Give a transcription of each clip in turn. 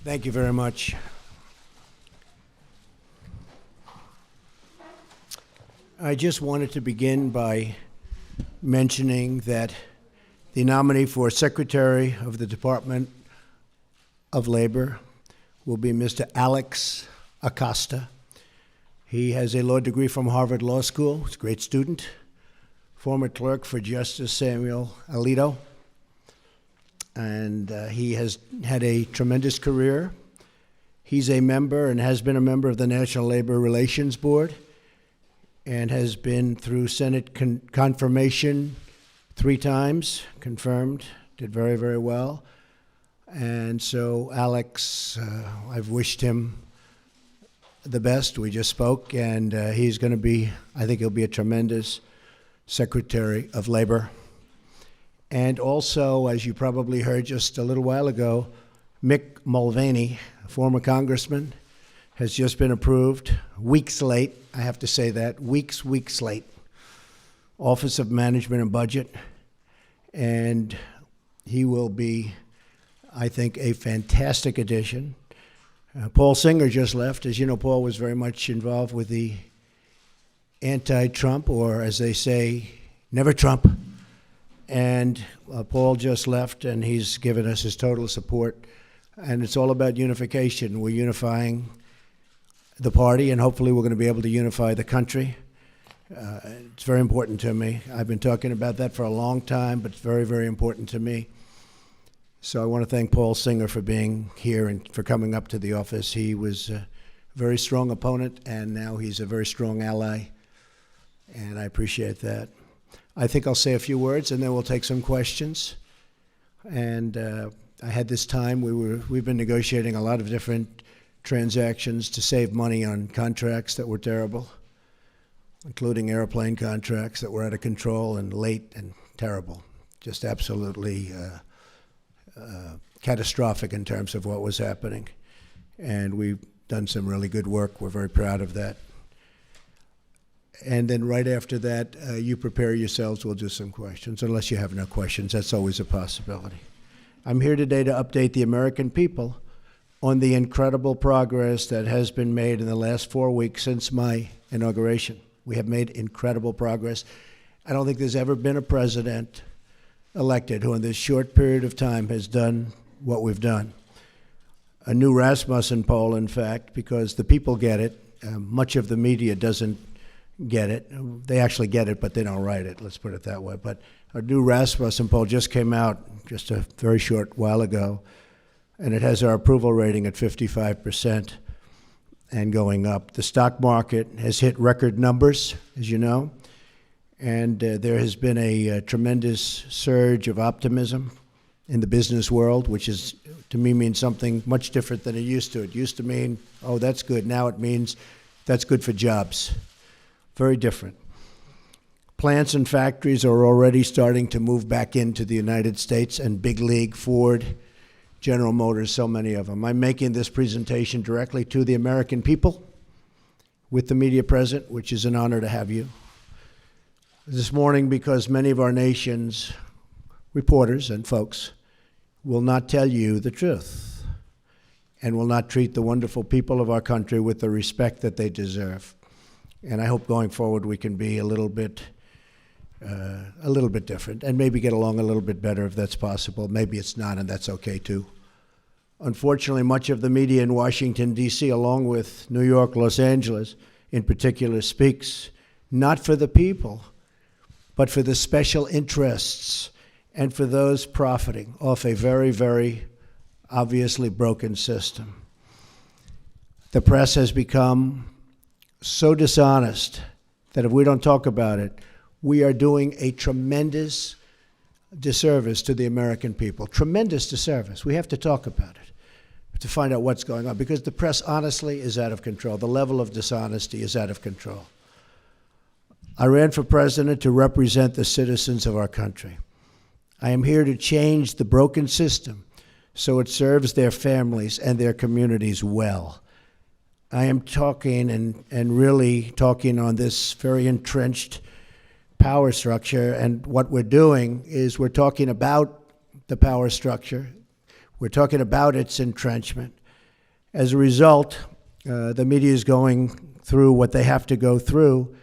Thank you very much. I just wanted to begin by mentioning that the nominee for Secretary of the Department of Labor will be Mr. Alex Acosta. He has a law degree from Harvard Law School. He's a great student, former clerk for Justice Samuel Alito, and he has had a tremendous career. He's a member and has been a member of the National Labor Relations Board and has been through Senate confirmation 3 times, confirmed, did very, very well. And so Alex, I've wished him the best. We just spoke, and he's going to be, I think he'll be a tremendous Secretary of Labor. And also, as you probably heard just a little while ago, Mick Mulvaney, a former congressman, has just been approved, weeks late, I have to say that, weeks late, Office of Management and Budget. And he will be, I think, a fantastic addition. Paul Singer just left. As you know, Paul was very much involved with the anti-Trump, or as they say, never Trump. And Paul just left, and he's given us his total support. And it's all about unification. We're unifying the party, and hopefully we're going to be able to unify the country. It's very important to me. I've been talking about that for a long time, but it's very, very important to me. So I want to thank Paul Singer for being here and for coming up to the office. He was a very strong opponent, and now he's a very strong ally, and I appreciate that. I think I'll say a few words, and then we'll take some questions. And I had this time, we've been negotiating a lot of different transactions to save money on contracts that were terrible, including airplane contracts that were out of control and late and terrible, just absolutely catastrophic in terms of what was happening. And we've done some really good work. We're very proud of that. And then right after that, you prepare yourselves. We'll do some questions, unless you have no questions. That's always a possibility. I'm here today to update the American people on the incredible progress that has been made in the last 4 weeks since my inauguration. We have made incredible progress. I don't think there's ever been a president elected who in this short period of time has done what we've done. A new Rasmussen poll, in fact, because the people get it. Much of the media doesn't get it. They actually get it, but they don't write it, let's put it that way. But a new Rasmussen poll just came out just a very short while ago, and it has our approval rating at 55% and going up. The stock market has hit record numbers, as you know, and there has been a tremendous surge of optimism in the business world, which is, to me, means something much different than it used to. It used to mean, oh, that's good. Now it means that's good for jobs. Very different. Plants and factories are already starting to move back into the United States, and big league, Ford, General Motors, so many of them. I'm making this presentation directly to the American people with the media present, which is an honor to have you. This morning, because many of our nation's reporters and folks will not tell you the truth and will not treat the wonderful people of our country with the respect that they deserve. And I hope going forward we can be a little bit different and maybe get along a little bit better if that's possible. Maybe it's not, and that's okay too. Unfortunately, much of the media in Washington, D.C., along with New York, Los Angeles in particular, speaks not for the people, but for the special interests and for those profiting off a very, very obviously broken system. The press has become so dishonest that if we don't talk about it, we are doing a tremendous disservice to the American people. Tremendous disservice. We have to talk about it to find out what's going on, because the press honestly is out of control. The level of dishonesty is out of control. I ran for president to represent the citizens of our country. I am here to change the broken system so it serves their families and their communities well. I am talking and really talking on this very entrenched power structure, and what we're doing is we're talking about the power structure. We're talking about its entrenchment. As a result, the media is going through what they have to go through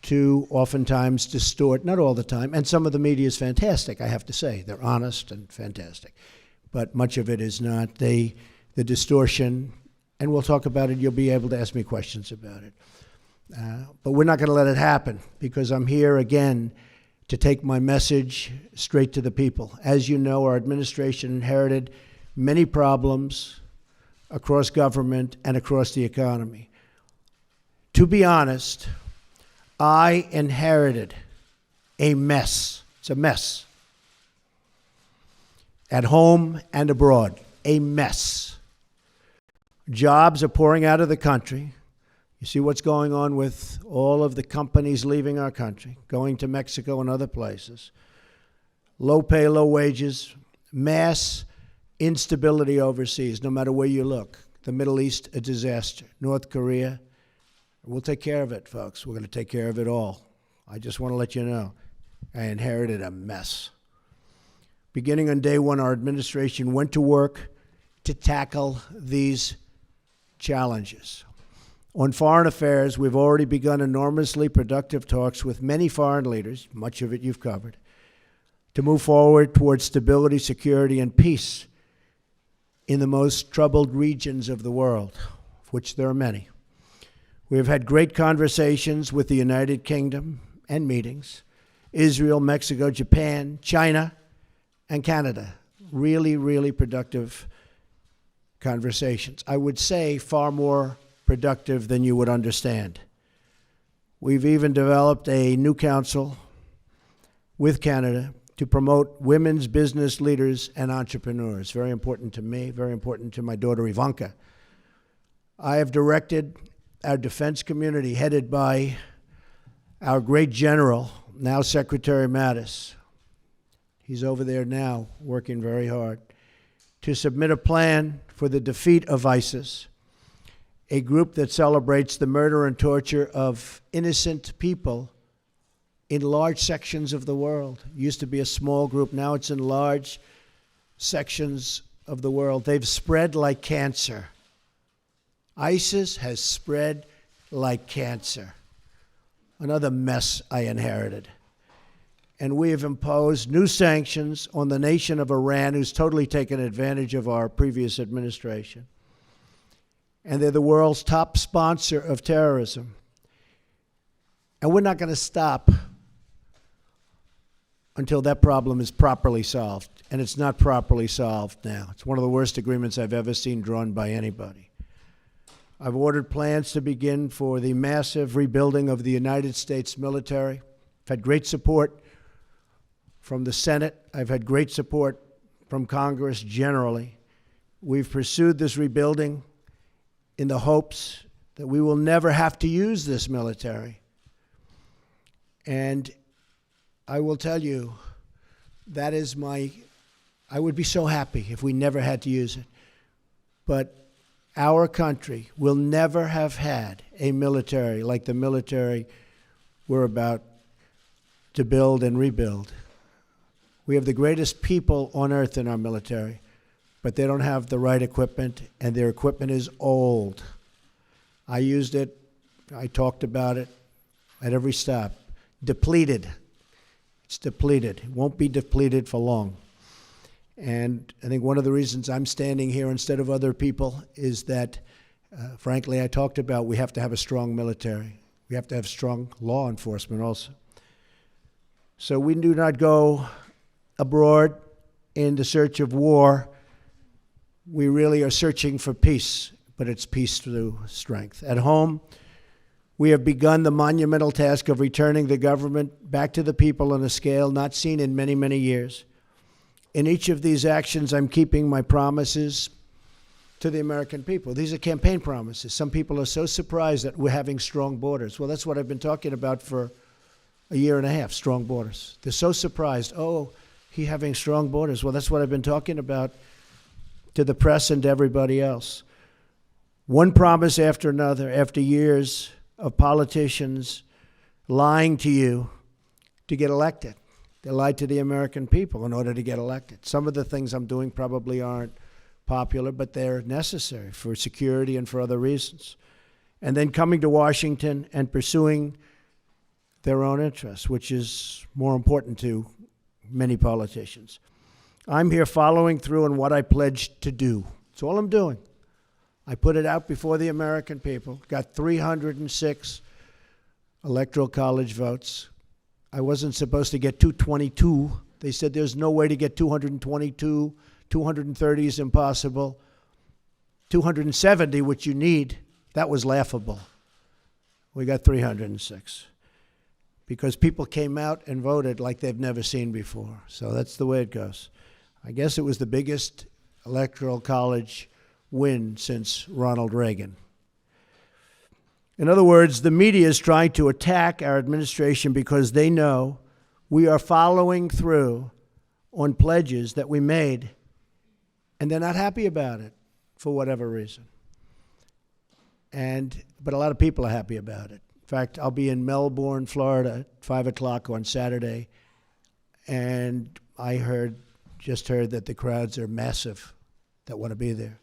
to oftentimes distort, not all the time, and some of the media is fantastic, I have to say. They're honest and fantastic. But much of it is not. The distortion, and we'll talk about it, you'll be able to ask me questions about it. But we're not going to let it happen, because I'm here again to take my message straight to the people. As you know, our administration inherited many problems across government and across the economy. To be honest, I inherited a mess. It's a mess. At home and abroad, a mess. Jobs are pouring out of the country. You see what's going on with all of the companies leaving our country, going to Mexico and other places. Low pay, low wages, mass instability overseas, no matter where you look. The Middle East, a disaster. North Korea, we'll take care of it, folks. We're going to take care of it all. I just want to let you know, I inherited a mess. Beginning on day one, our administration went to work to tackle these challenges. On foreign affairs, we've already begun enormously productive talks with many foreign leaders, much of it you've covered, to move forward towards stability, security, and peace in the most troubled regions of the world, of which there are many. We have had great conversations with the United Kingdom and meetings, Israel, Mexico, Japan, China, and Canada. Really, really productive conversations. I would say far more productive than you would understand. We've even developed a new council with Canada to promote women's business leaders and entrepreneurs. Very important to me, very important to my daughter Ivanka. I have directed our defense community, headed by our great general, now Secretary Mattis. He's over there now, working very hard, to submit a plan for the defeat of ISIS, a group that celebrates the murder and torture of innocent people in large sections of the world. It used to be a small group, now it's in large sections of the world. They've spread like cancer. ISIS has spread like cancer. Another mess I inherited. And we have imposed new sanctions on the nation of Iran, who's totally taken advantage of our previous administration. And they're the world's top sponsor of terrorism. And we're not going to stop until that problem is properly solved. And it's not properly solved now. It's one of the worst agreements I've ever seen drawn by anybody. I've ordered plans to begin for the massive rebuilding of the United States military. I've had great support from the Senate. I've had great support from Congress generally. We've pursued this rebuilding in the hopes that we will never have to use this military. And I will tell you, that is I would be so happy if we never had to use it. But our country will never have had a military like the military we're about to build and rebuild. We have the greatest people on earth in our military, but they don't have the right equipment, and their equipment is old. I used it. I talked about it at every stop. Depleted. It's depleted. It won't be depleted for long. And I think one of the reasons I'm standing here instead of other people is that, frankly, I talked about we have to have a strong military. We have to have strong law enforcement also. So we do not go abroad in the search of war. We really are searching for peace, but it's peace through strength. At home, we have begun the monumental task of returning the government back to the people on a scale not seen in many, many years. In each of these actions, I'm keeping my promises to the American people. These are campaign promises. Some people are so surprised that we're having strong borders. Well, that's what I've been talking about for a year and a half, strong borders. They're so surprised. Oh, he having strong borders. Well, that's what I've been talking about to the press and to everybody else. One promise after another, after years of politicians lying to you to get elected. They lied to the American people in order to get elected. Some of the things I'm doing probably aren't popular, but they're necessary for security and for other reasons. And then coming to Washington and pursuing their own interests, which is more important to many politicians. I'm here following through on what I pledged to do. That's all I'm doing. I put it out before the American people, got 306 electoral college votes. I wasn't supposed to get 222. They said there's no way to get 222. 230 is impossible. 270, which you need, that was laughable. We got 306 because people came out and voted like they've never seen before. So that's the way it goes. I guess it was the biggest electoral college win since Ronald Reagan. In other words, the media is trying to attack our administration because they know we are following through on pledges that we made, and they're not happy about it for whatever reason. But a lot of people are happy about it. In fact, I'll be in Melbourne, Florida at 5 o'clock on Saturday, and I just heard that the crowds are massive that want to be there.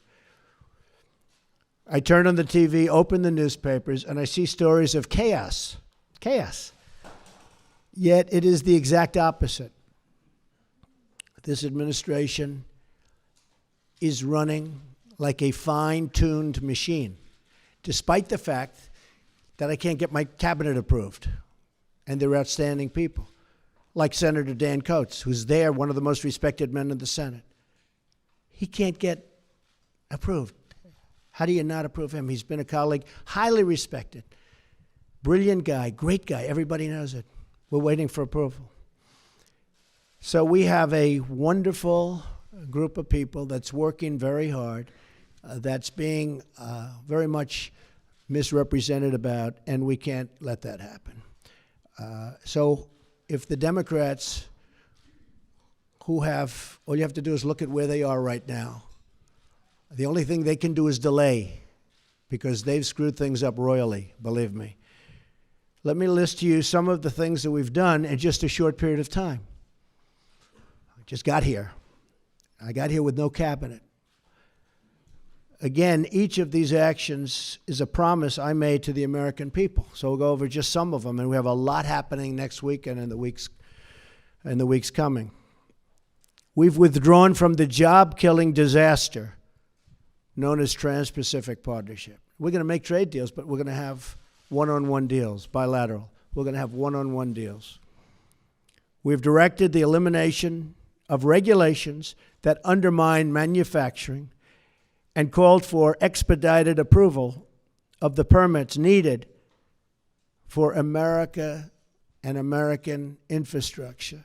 I turn on the TV, open the newspapers, and I see stories of chaos. Chaos. Yet it is the exact opposite. This administration is running like a fine-tuned machine, despite the fact that I can't get my cabinet approved. And they're outstanding people, like Senator Dan Coates, who's there, one of the most respected men in the Senate. He can't get approved. How do you not approve him? He's been a colleague, highly respected, brilliant guy, great guy. Everybody knows it. We're waiting for approval. So we have a wonderful group of people that's working very hard, that's being very much misrepresented about, and we can't let that happen. So if the Democrats all you have to do is look at where they are right now. The only thing they can do is delay, because they've screwed things up royally, believe me. Let me list to you some of the things that we've done in just a short period of time. I just got here. I got here with no cabinet. Again, each of these actions is a promise I made to the American people. So we'll go over just some of them, and we have a lot happening next week and in the weeks coming. We've withdrawn from the job-killing disaster known as Trans-Pacific Partnership. We're going to make trade deals, but we're going to have one-on-one deals, bilateral. We're going to have one-on-one deals. We've directed the elimination of regulations that undermine manufacturing and called for expedited approval of the permits needed for America and American infrastructure.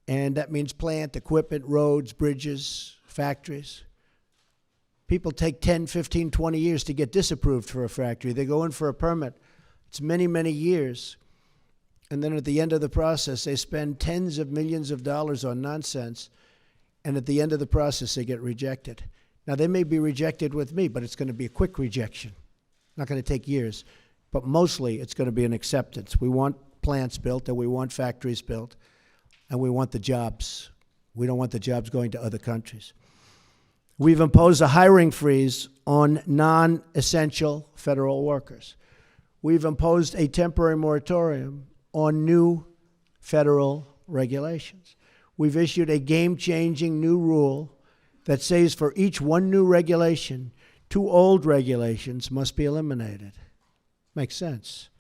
And that means plant, equipment, roads, bridges, factories. People take 10, 15, 20 years to get disapproved for a factory. They go in for a permit. It's many, many years. And then at the end of the process, they spend tens of millions of dollars on nonsense. And at the end of the process, they get rejected. Now, they may be rejected with me, but it's going to be a quick rejection. Not going to take years. But mostly, it's going to be an acceptance. We want plants built, and we want factories built, and we want the jobs. We don't want the jobs going to other countries. We've imposed a hiring freeze on non-essential federal workers. We've imposed a temporary moratorium on new federal regulations. We've issued a game-changing new rule that says for each one new regulation, 2 old regulations must be eliminated. Makes sense.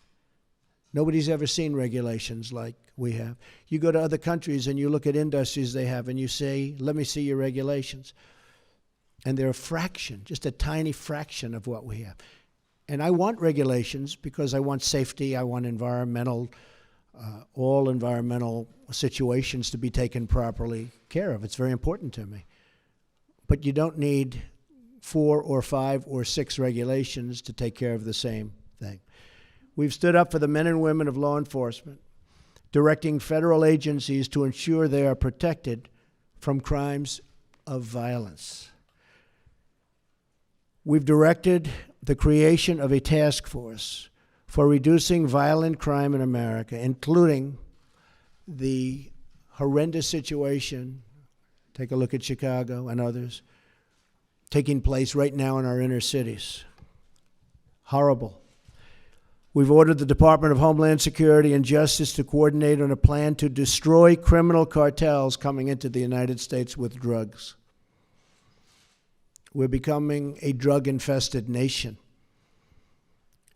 Nobody's ever seen regulations like we have. You go to other countries and you look at industries they have and you say, let me see your regulations. And they're a fraction, just a tiny fraction of what we have. And I want regulations because I want safety, I want all environmental situations to be taken properly care of. It's very important to me. But you don't need 4 or 5 or 6 regulations to take care of the same thing. We've stood up for the men and women of law enforcement, directing federal agencies to ensure they are protected from crimes of violence. We've directed the creation of a task force for reducing violent crime in America, including the horrendous situation, take a look at Chicago and others, taking place right now in our inner cities. Horrible. We've ordered the Department of Homeland Security and Justice to coordinate on a plan to destroy criminal cartels coming into the United States with drugs. We're becoming a drug-infested nation.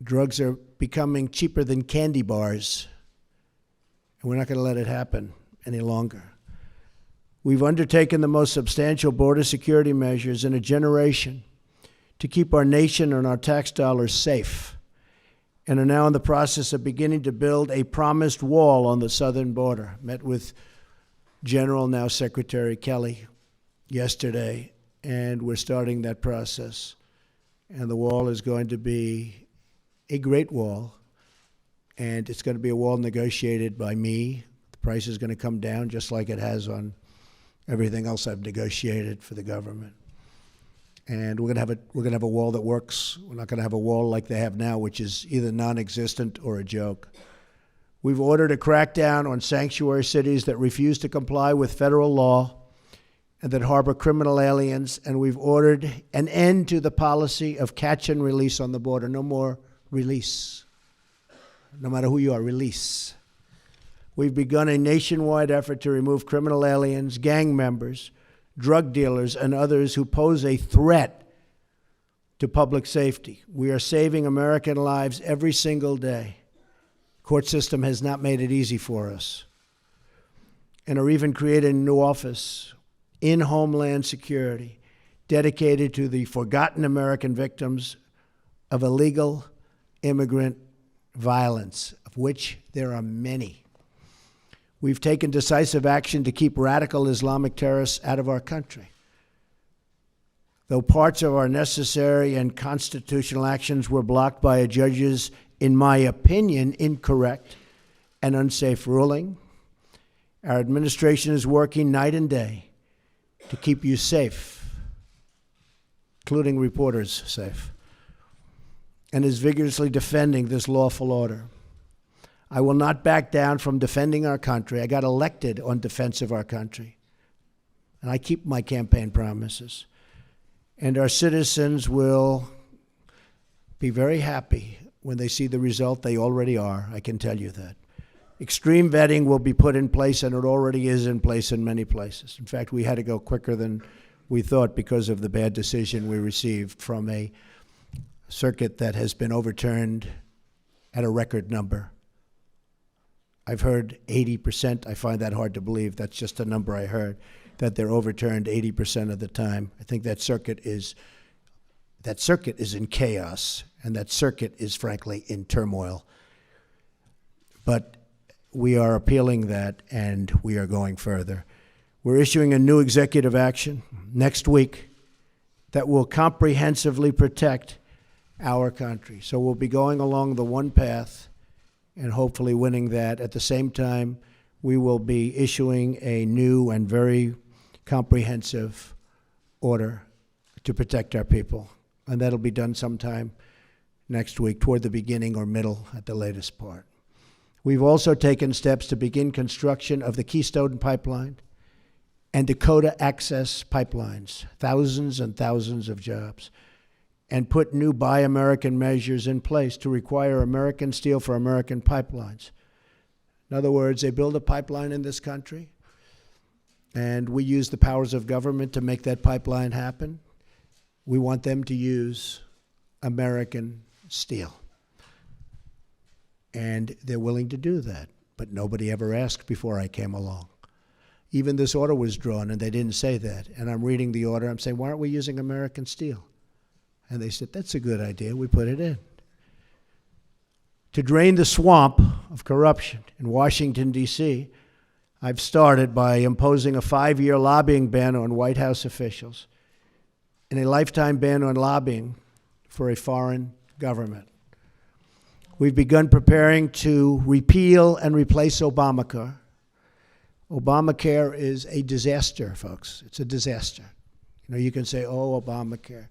Drugs are becoming cheaper than candy bars, and we're not going to let it happen any longer. We've undertaken the most substantial border security measures in a generation to keep our nation and our tax dollars safe, and are now in the process of beginning to build a promised wall on the southern border. Met with General, now Secretary Kelly, yesterday, and we're starting that process. And the wall is going to be a great wall, and it's going to be a wall negotiated by me. The price is going to come down just like it has on everything else I've negotiated for the government. And we're going to have a wall that works. We're not going to have a wall like they have now, which is either non-existent or a joke. We've ordered a crackdown on sanctuary cities that refuse to comply with federal law and that harbor criminal aliens, and we've ordered an end to the policy of catch and release on the border. No more release. No matter who you are, release. We've begun a nationwide effort to remove criminal aliens, gang members, drug dealers, and others who pose a threat to public safety. We are saving American lives every single day. Court system has not made it easy for us. And are even creating a new office in Homeland Security dedicated to the forgotten American victims of illegal immigrant violence, of which there are many. We've taken decisive action to keep radical Islamic terrorists out of our country. Though parts of our necessary and constitutional actions were blocked by a judge's, in my opinion, incorrect and unsafe ruling, our administration is working night and day to keep you safe, including reporters safe, and is vigorously defending this lawful order. I will not back down from defending our country. I got elected on defense of our country, and I keep my campaign promises. And our citizens will be very happy when they see the result. They already are, I can tell you that. Extreme vetting will be put in place, and it already is in place in many places. In fact, we had to go quicker than we thought because of the bad decision we received from a circuit that has been overturned at a record number. I've heard 80%. I find that hard to believe. That's just a number I heard, that they're overturned 80% of the time. I think that circuit is in chaos, and that circuit is, frankly, in turmoil. But we are appealing that, and we are going further. We're issuing a new executive action next week that will comprehensively protect our country. So we'll be going along the one path and hopefully winning that. At the same time, we will be issuing a new and very comprehensive order to protect our people. And that'll be done sometime next week, toward the beginning or middle at the latest part. We've also taken steps to begin construction of the Keystone Pipeline and Dakota Access Pipelines, thousands and thousands of jobs, and put new Buy American measures in place to require American steel for American pipelines. In other words, they build a pipeline in this country, and we use the powers of government to make that pipeline happen. We want them to use American steel. And they're willing to do that, but nobody ever asked before I came along. Even this order was drawn, and they didn't say that. And I'm reading the order, I'm saying, why aren't we using American steel? And they said, that's a good idea, we put it in. To drain the swamp of corruption in Washington, D.C., I've started by imposing a 5-year lobbying ban on White House officials and a lifetime ban on lobbying for a foreign government. We've begun preparing to repeal and replace Obamacare. Obamacare is a disaster, folks. It's a disaster. You know, you can say, oh, Obamacare.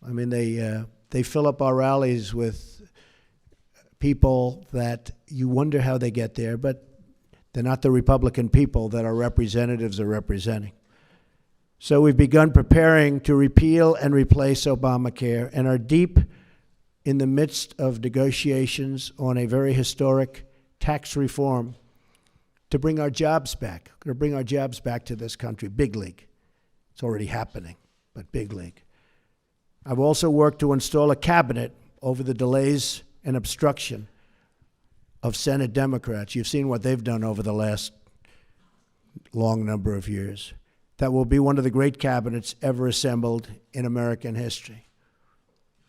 I mean, they fill up our rallies with people that you wonder how they get there, but they're not the Republican people that our representatives are representing. So we've begun preparing to repeal and replace Obamacare and are deep in the midst of negotiations on a very historic tax reform to bring our jobs back. We're going to bring our jobs back to this country, big league. It's already happening, but big league. I've also worked to install a cabinet over the delays and obstruction of Senate Democrats. You've seen what they've done over the last long number of years. That will be one of the great cabinets ever assembled in American history.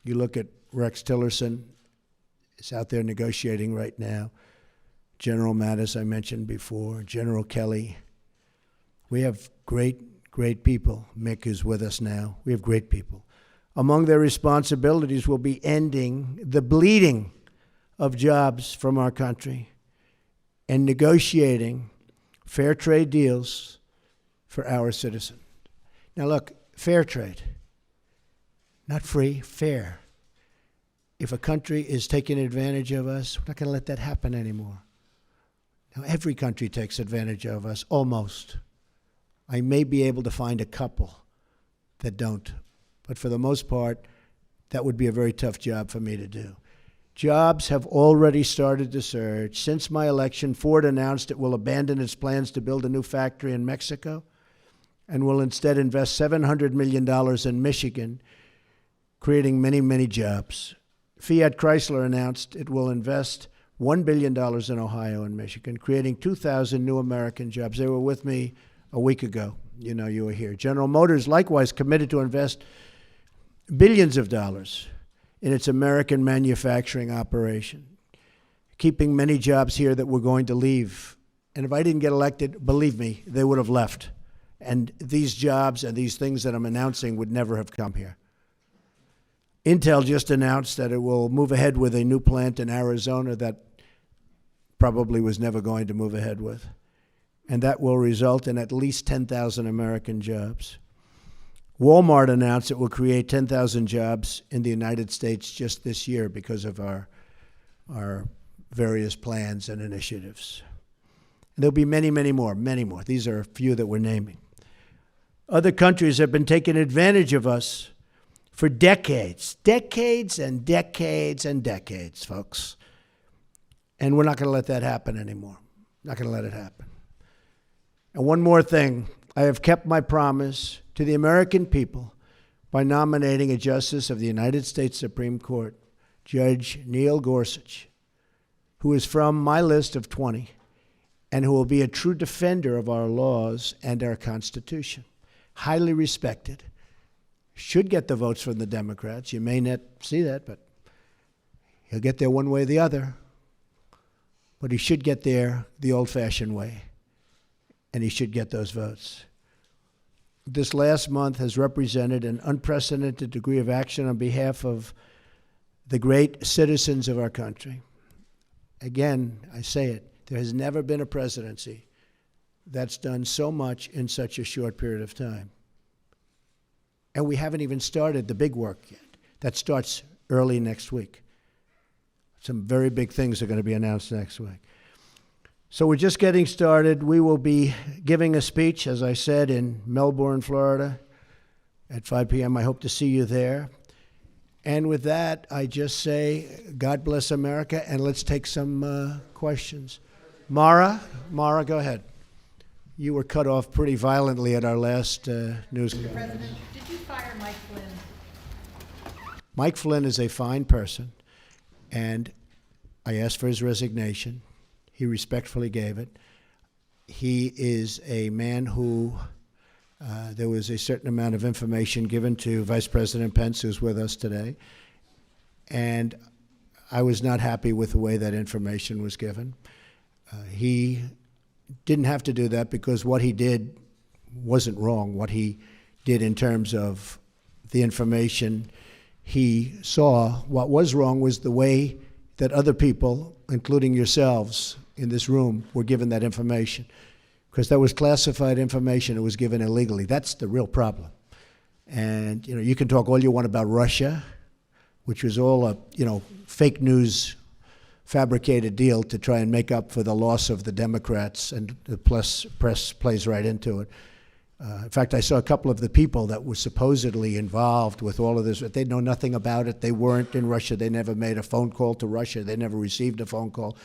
You look at Rex Tillerson, is out there negotiating right now. General Mattis, I mentioned before, General Kelly. We have great people. Mick is with us now. We have great people. Among their responsibilities will be ending the bleeding of jobs from our country and negotiating fair trade deals for our citizens. Now look, fair trade, not free, fair. If a country is taking advantage of us, we're not going to let that happen anymore. Now every country takes advantage of us, almost. I may be able to find a couple that don't, but for the most part, that would be a very tough job for me to do. Jobs have already started to surge. Since my election, Ford announced it will abandon its plans to build a new factory in Mexico and will instead invest $700 million in Michigan, creating many, many jobs. Fiat Chrysler announced it will invest $1 billion in Ohio and Michigan, creating 2,000 new American jobs. They were with me a week ago. You know, you were here. General Motors likewise committed to invest billions of dollars in its American manufacturing operation, keeping many jobs here that were going to leave. And if I didn't get elected, believe me, they would have left. And these jobs and these things that I'm announcing would never have come here. Intel just announced that it will move ahead with a new plant in Arizona that probably was never going to move ahead with. And that will result in at least 10,000 American jobs. Walmart announced it will create 10,000 jobs in the United States just this year because of our various plans and initiatives. And there'll be many, many more, many more. These are a few that we're naming. Other countries have been taking advantage of us for decades, decades and decades and decades, folks. And we're not going to let that happen anymore. Not going to let it happen. And one more thing, I have kept my promise to the American people by nominating a justice of the United States Supreme Court, Judge Neil Gorsuch, who is from my list of 20 and who will be a true defender of our laws and our Constitution. Highly respected. Should get the votes from the Democrats. You may not see that, but he'll get there one way or the other. But he should get there the old-fashioned way, and he should get those votes. This last month has represented an unprecedented degree of action on behalf of the great citizens of our country. Again, I say it, there has never been a presidency that's done so much in such a short period of time. And we haven't even started the big work yet. That starts early next week. Some very big things are going to be announced next week. So we're just getting started. We will be giving a speech, as I said, in Melbourne, Florida at 5 p.m. I hope to see you there. And with that, I just say, God bless America, and let's take some questions. Mara, go ahead. You were cut off pretty violently at our last news conference. President, did you fire Mike Flynn? Mike Flynn is a fine person, and I asked for his resignation. He respectfully gave it. He is a man who, there was a certain amount of information given to Vice President Pence, who's with us today, and I was not happy with the way that information was given. He didn't have to do that because what he did wasn't wrong. What he did in terms of the information he saw, what was wrong was the way that other people, including yourselves in this room, were given that information. Because that was classified information, it was given illegally. That's the real problem. And you can talk all you want about Russia, which was all a fake news fabricated deal to try and make up for the loss of the Democrats, and the press plays right into it. In fact, I saw a couple of the people that were supposedly involved with all of this. They know nothing about it. They weren't in Russia. They never made a phone call to Russia. They never received a phone call.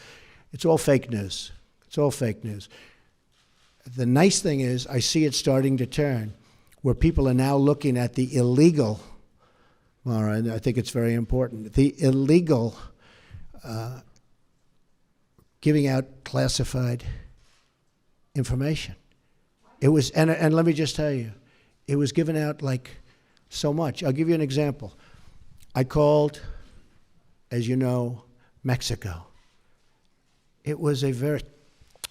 It's all fake news. It's all fake news. The nice thing is I see it starting to turn, where people are now looking at the illegal, Mara, and I think it's very important, the illegal giving out classified information. It was, and let me just tell you, it was given out like so much. I'll give you an example. I called, as you know, Mexico. It was a very,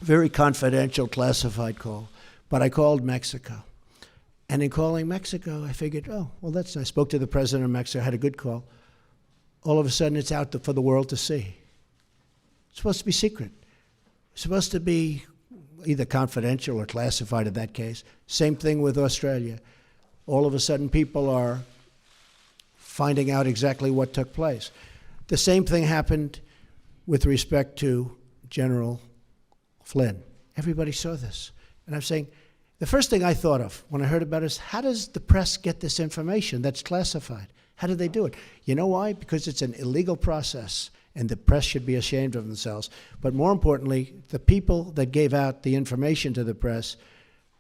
very confidential, classified call, but I called Mexico. And in calling Mexico, I figured, oh, well, that's nice. I spoke to the president of Mexico, had a good call. All of a sudden, it's out for the world to see. It's supposed to be secret. It's supposed to be either confidential or classified in that case. Same thing with Australia. All of a sudden, people are finding out exactly what took place. The same thing happened with respect to General Flynn. Everybody saw this. And I'm saying, the first thing I thought of when I heard about it is, how does the press get this information that's classified? How do they do it? You know why? Because it's an illegal process, and the press should be ashamed of themselves. But more importantly, the people that gave out the information to the press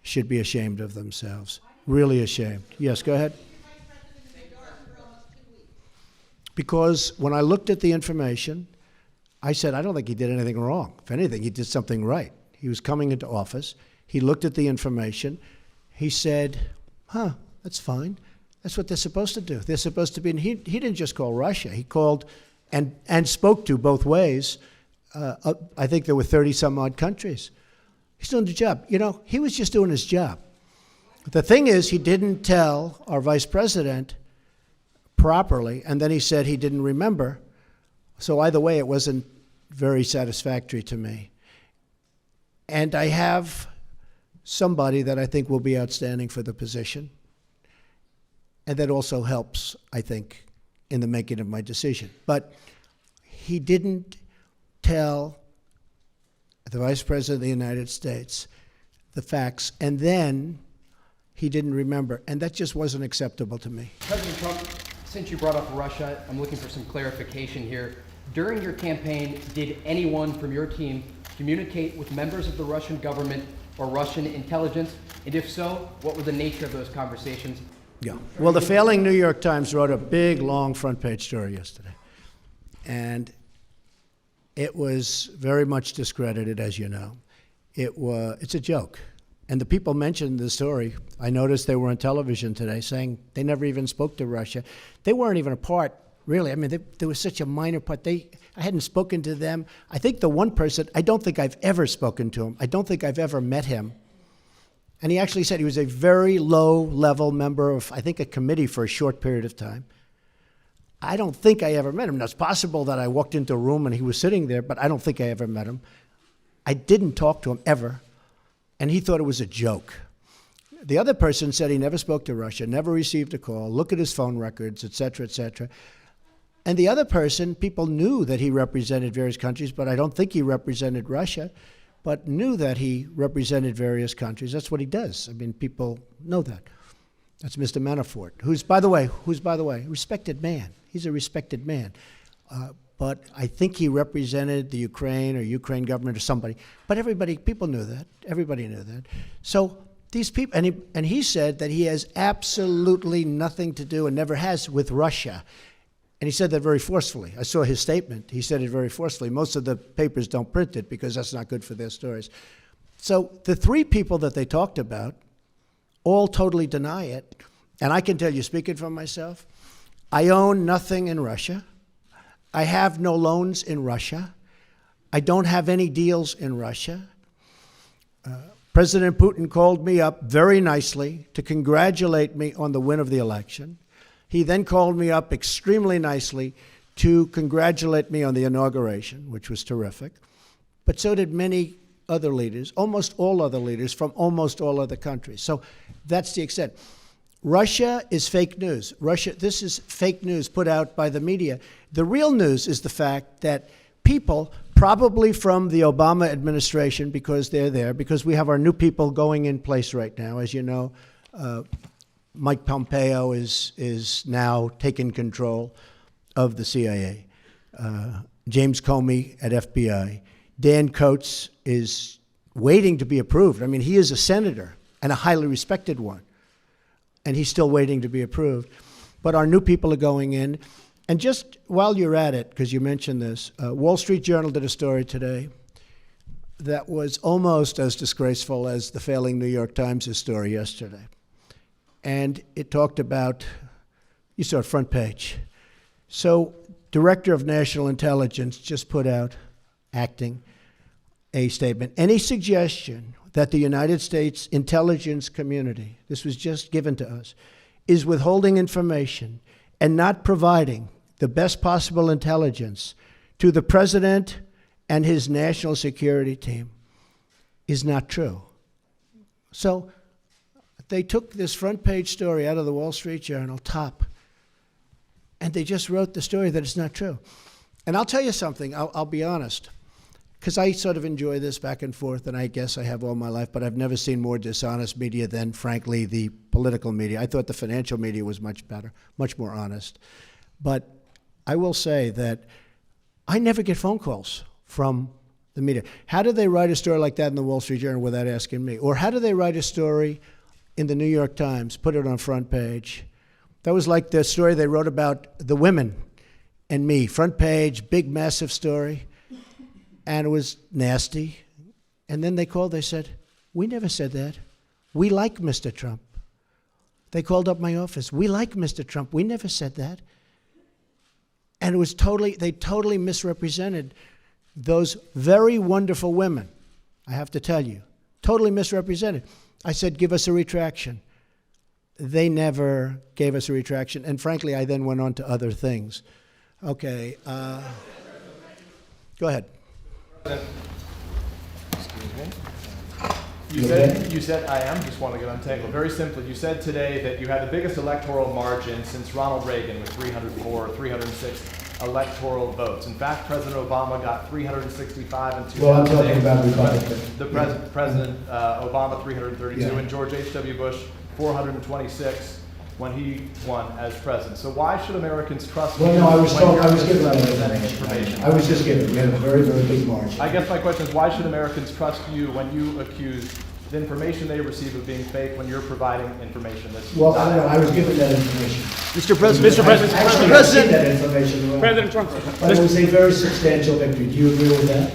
should be ashamed of themselves. Really ashamed. Yes, go ahead. Because when I looked at the information, I said, I don't think he did anything wrong. If anything, he did something right. He was coming into office. He looked at the information. He said, that's fine. That's what they're supposed to do. They're supposed to be, and he didn't just call Russia. He called and spoke to both ways. I think there were 30-some-odd countries. He's doing the job. You know, he was just doing his job. The thing is, he didn't tell our vice president properly, and then he said he didn't remember. So either way, it wasn't very satisfactory to me. And I have somebody that I think will be outstanding for the position, and that also helps, I think, in the making of my decision. But he didn't tell the Vice President of the United States the facts, and then he didn't remember, and that just wasn't acceptable to me. President Trump, since you brought up Russia, I'm looking for some clarification here. During your campaign, did anyone from your team communicate with members of the Russian government or Russian intelligence? And if so, what were the nature of those conversations? Yeah. Well, the failing New York Times wrote a big, long front-page story yesterday. And it was very much discredited, as you know. It's a joke. And the people mentioned the story. I noticed they were on television today saying they never even spoke to Russia. They weren't even a part, really. I mean, they were such a minor part. I hadn't spoken to them. I think the one person, I don't think I've ever spoken to him. I don't think I've ever met him. And he actually said he was a very low-level member of, I think, a committee for a short period of time. I don't think I ever met him. Now, it's possible that I walked into a room and he was sitting there, but I don't think I ever met him. I didn't talk to him ever, and he thought it was a joke. The other person said he never spoke to Russia, never received a call, look at his phone records, et cetera, et cetera. And the other person, people knew that he represented various countries, but I don't think he represented Russia, but knew that he represented various countries. That's what he does. I mean, people know that. That's Mr. Manafort, who's, by the way, a respected man. He's a respected man. But I think he represented the Ukraine government or somebody. But people knew that. Everybody knew that. So these people, and he said that he has absolutely nothing to do and never has with Russia. And he said that very forcefully. I saw his statement. He said it very forcefully. Most of the papers don't print it because that's not good for their stories. So the three people that they talked about all totally deny it. And I can tell you, speaking for myself, I own nothing in Russia. I have no loans in Russia. I don't have any deals in Russia. President Putin called me up very nicely to congratulate me on the win of the election. He then called me up extremely nicely to congratulate me on the inauguration, which was terrific. But so did many other leaders, almost all other leaders from almost all other countries. So that's the extent. Russia is fake news. This is fake news put out by the media. The real news is the fact that people probably from the Obama administration, because they're there, because we have our new people going in place right now. As you know, Mike Pompeo is now taking control of the CIA. James Comey at FBI. Dan Coates is waiting to be approved. I mean, he is a senator and a highly respected one, and he's still waiting to be approved. But our new people are going in. And just while you're at it, because you mentioned this, Wall Street Journal did a story today that was almost as disgraceful as the failing New York Times' story yesterday. And it talked about, you saw it front page. So, Director of National Intelligence just put out, acting, a statement. Any suggestion that the United States intelligence community, this was just given to us, is withholding information and not providing the best possible intelligence to the president and his national security team is not true. So they took this front page story out of the Wall Street Journal, top, and they just wrote the story that it's not true. And I'll tell you something, I'll be honest, because I sort of enjoy this back and forth, and I guess I have all my life, but I've never seen more dishonest media than, frankly, the political media. I thought the financial media was much better, much more honest. But I will say that I never get phone calls from the media. How do they write a story like that in the Wall Street Journal without asking me? Or how do they write a story in the New York Times, put it on front page? That was like the story they wrote about the women and me. Front page, big, massive story. And it was nasty. And then they called, they said, we never said that. We like Mr. Trump. They called up my office. We like Mr. Trump. We never said that. And it was they totally misrepresented those very wonderful women, I have to tell you. Totally misrepresented. I said, give us a retraction. They never gave us a retraction. And frankly, I then went on to other things. Okay. Go ahead. Excuse me. You said, I am, just want to get untangled. Very simply, you said today that you had the biggest electoral margin since Ronald Reagan with 304, 306 electoral votes. In fact, President Obama got 365 in 2008. Well, I'm talking about Republican. The President Obama 332, Yeah. and George H.W. Bush 426 when he won as president. So why should Americans trust you? Well, no, I was given that presenting information. I was just given. We had a very, very big margin. I guess my question is, why should Americans trust you when you accuse the information they receive of being fake when you're providing information that's Well, not I don't know. I was given that information. Mr. President, Actually, I've seen that information around. President Trump. But it was a very substantial victory. Do you agree with that?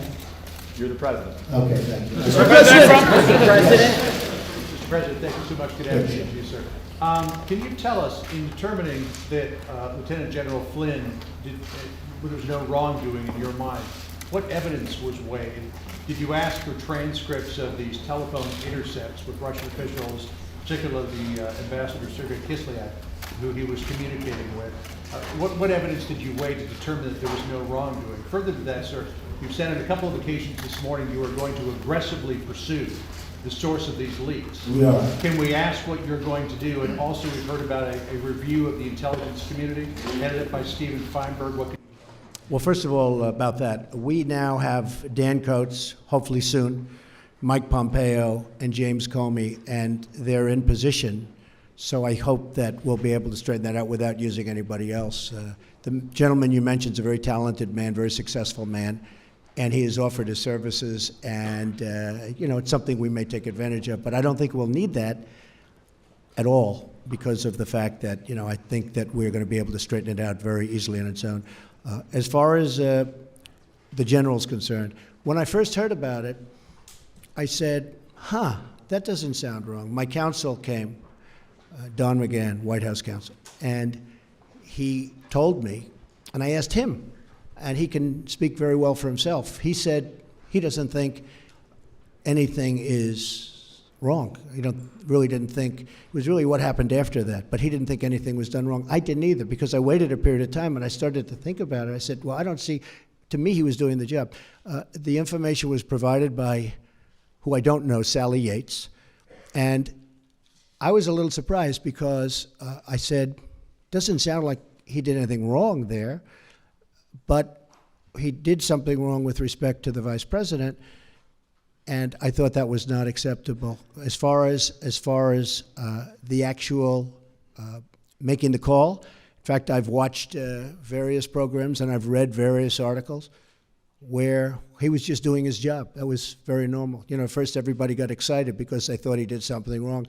You're the president. Okay, thank you. Mr. President. Mr. President, thank you so much. Good afternoon to you, sir. Can you tell us, in determining that Lieutenant General Flynn there was no wrongdoing in your mind, what evidence was weighed? Did you ask for transcripts of these telephone intercepts with Russian officials, particularly the Ambassador Sergei Kislyak, who he was communicating with? What evidence did you weigh to determine that there was no wrongdoing? Further to that, sir, you've said on a couple of occasions this morning you are going to aggressively pursue the source of these leaks. We are. Can we ask what you're going to do? And also, we've heard about a review of the intelligence community headed up by Stephen Feinberg. Well, first of all, about that, we now have Dan Coates, hopefully soon, Mike Pompeo, and James Comey, and they're in position. So I hope that we'll be able to straighten that out without using anybody else. The gentleman you mentioned is a very talented man, very successful man, and he has offered his services, and it's something we may take advantage of. But I don't think we'll need that at all because of the fact that, I think that we're going to be able to straighten it out very easily on its own. As far as the general's concerned, when I first heard about it, I said, that doesn't sound wrong. My counsel came, Don McGahn, White House counsel, and he told me, and I asked him, and he can speak very well for himself. He said he doesn't think anything is wrong. He really didn't think, it was really what happened after that, but he didn't think anything was done wrong. I didn't either, because I waited a period of time and I started to think about it. I said, well, I don't see, to me he was doing the job. The information was provided by, who I don't know, Sally Yates, and I was a little surprised because I said, doesn't sound like he did anything wrong there, but he did something wrong with respect to the vice president, and I thought that was not acceptable. As far as the actual making the call, in fact, I've watched various programs and I've read various articles where he was just doing his job. That was very normal. You know, first everybody got excited because they thought he did something wrong.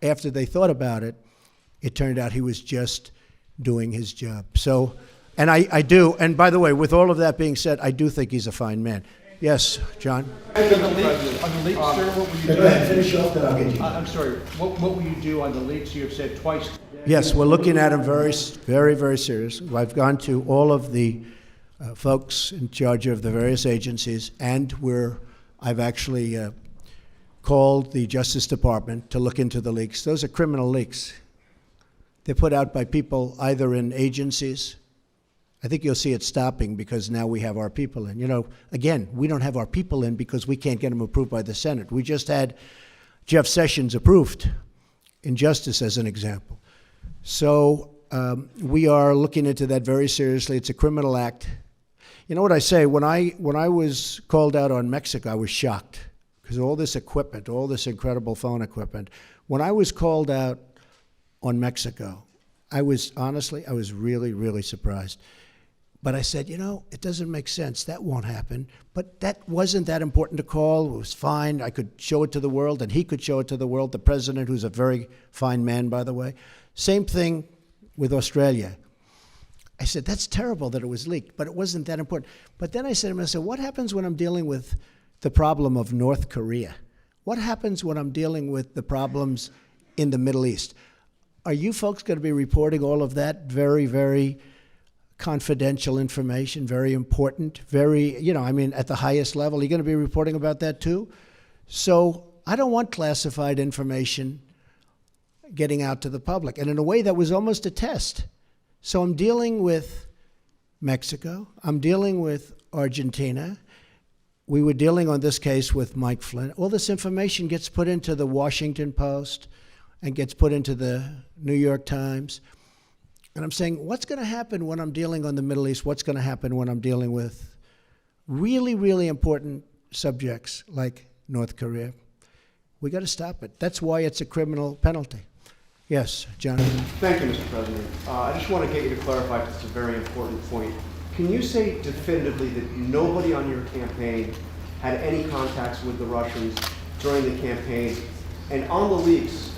After they thought about it, it turned out he was just doing his job. So, and I do, and by the way, with all of that being said, I do think he's a fine man. Yes, John? On the leaks, sir, what will you do? Go ahead, finish off, then I'll get you. I'm sorry, what will you do on the leaks? You have said twice. Yes, we're looking at them very, very serious. I've gone to all of the folks in charge of the various agencies, and I've actually called the Justice Department to look into the leaks. Those are criminal leaks. They're put out by people either in agencies. I think you'll see it stopping because now we have our people in. You know, again, we don't have our people in because we can't get them approved by the Senate. We just had Jeff Sessions approved in Justice as an example. So we are looking into that very seriously. It's a criminal act. You know what I say? When I was called out on Mexico, I was shocked because all this equipment, all this incredible phone equipment. When I was called out on Mexico, I was really, really surprised. But I said, you know, it doesn't make sense. That won't happen. But that wasn't that important to call. It was fine. I could show it to the world, and he could show it to the world. The president, who's a very fine man, by the way. Same thing with Australia. I said, that's terrible that it was leaked, but it wasn't that important. But then I said to him, what happens when I'm dealing with the problem of North Korea? What happens when I'm dealing with the problems in the Middle East? Are you folks going to be reporting all of that very, very confidential information, very important, very, you know, I mean, at the highest level? Are you going to be reporting about that too? So I don't want classified information getting out to the public. And in a way, that was almost a test. So I'm dealing with Mexico. I'm dealing with Argentina. We were dealing on this case with Mike Flynn. All this information gets put into the Washington Post and gets put into the New York Times. And I'm saying, what's going to happen when I'm dealing on the Middle East? What's going to happen when I'm dealing with really, really important subjects like North Korea? We got to stop it. That's why it's a criminal penalty. Yes, John. Thank you, Mr. President. I just want to get you to clarify, because it's a very important point. Can you say definitively that nobody on your campaign had any contacts with the Russians during the campaign? And on the leaks,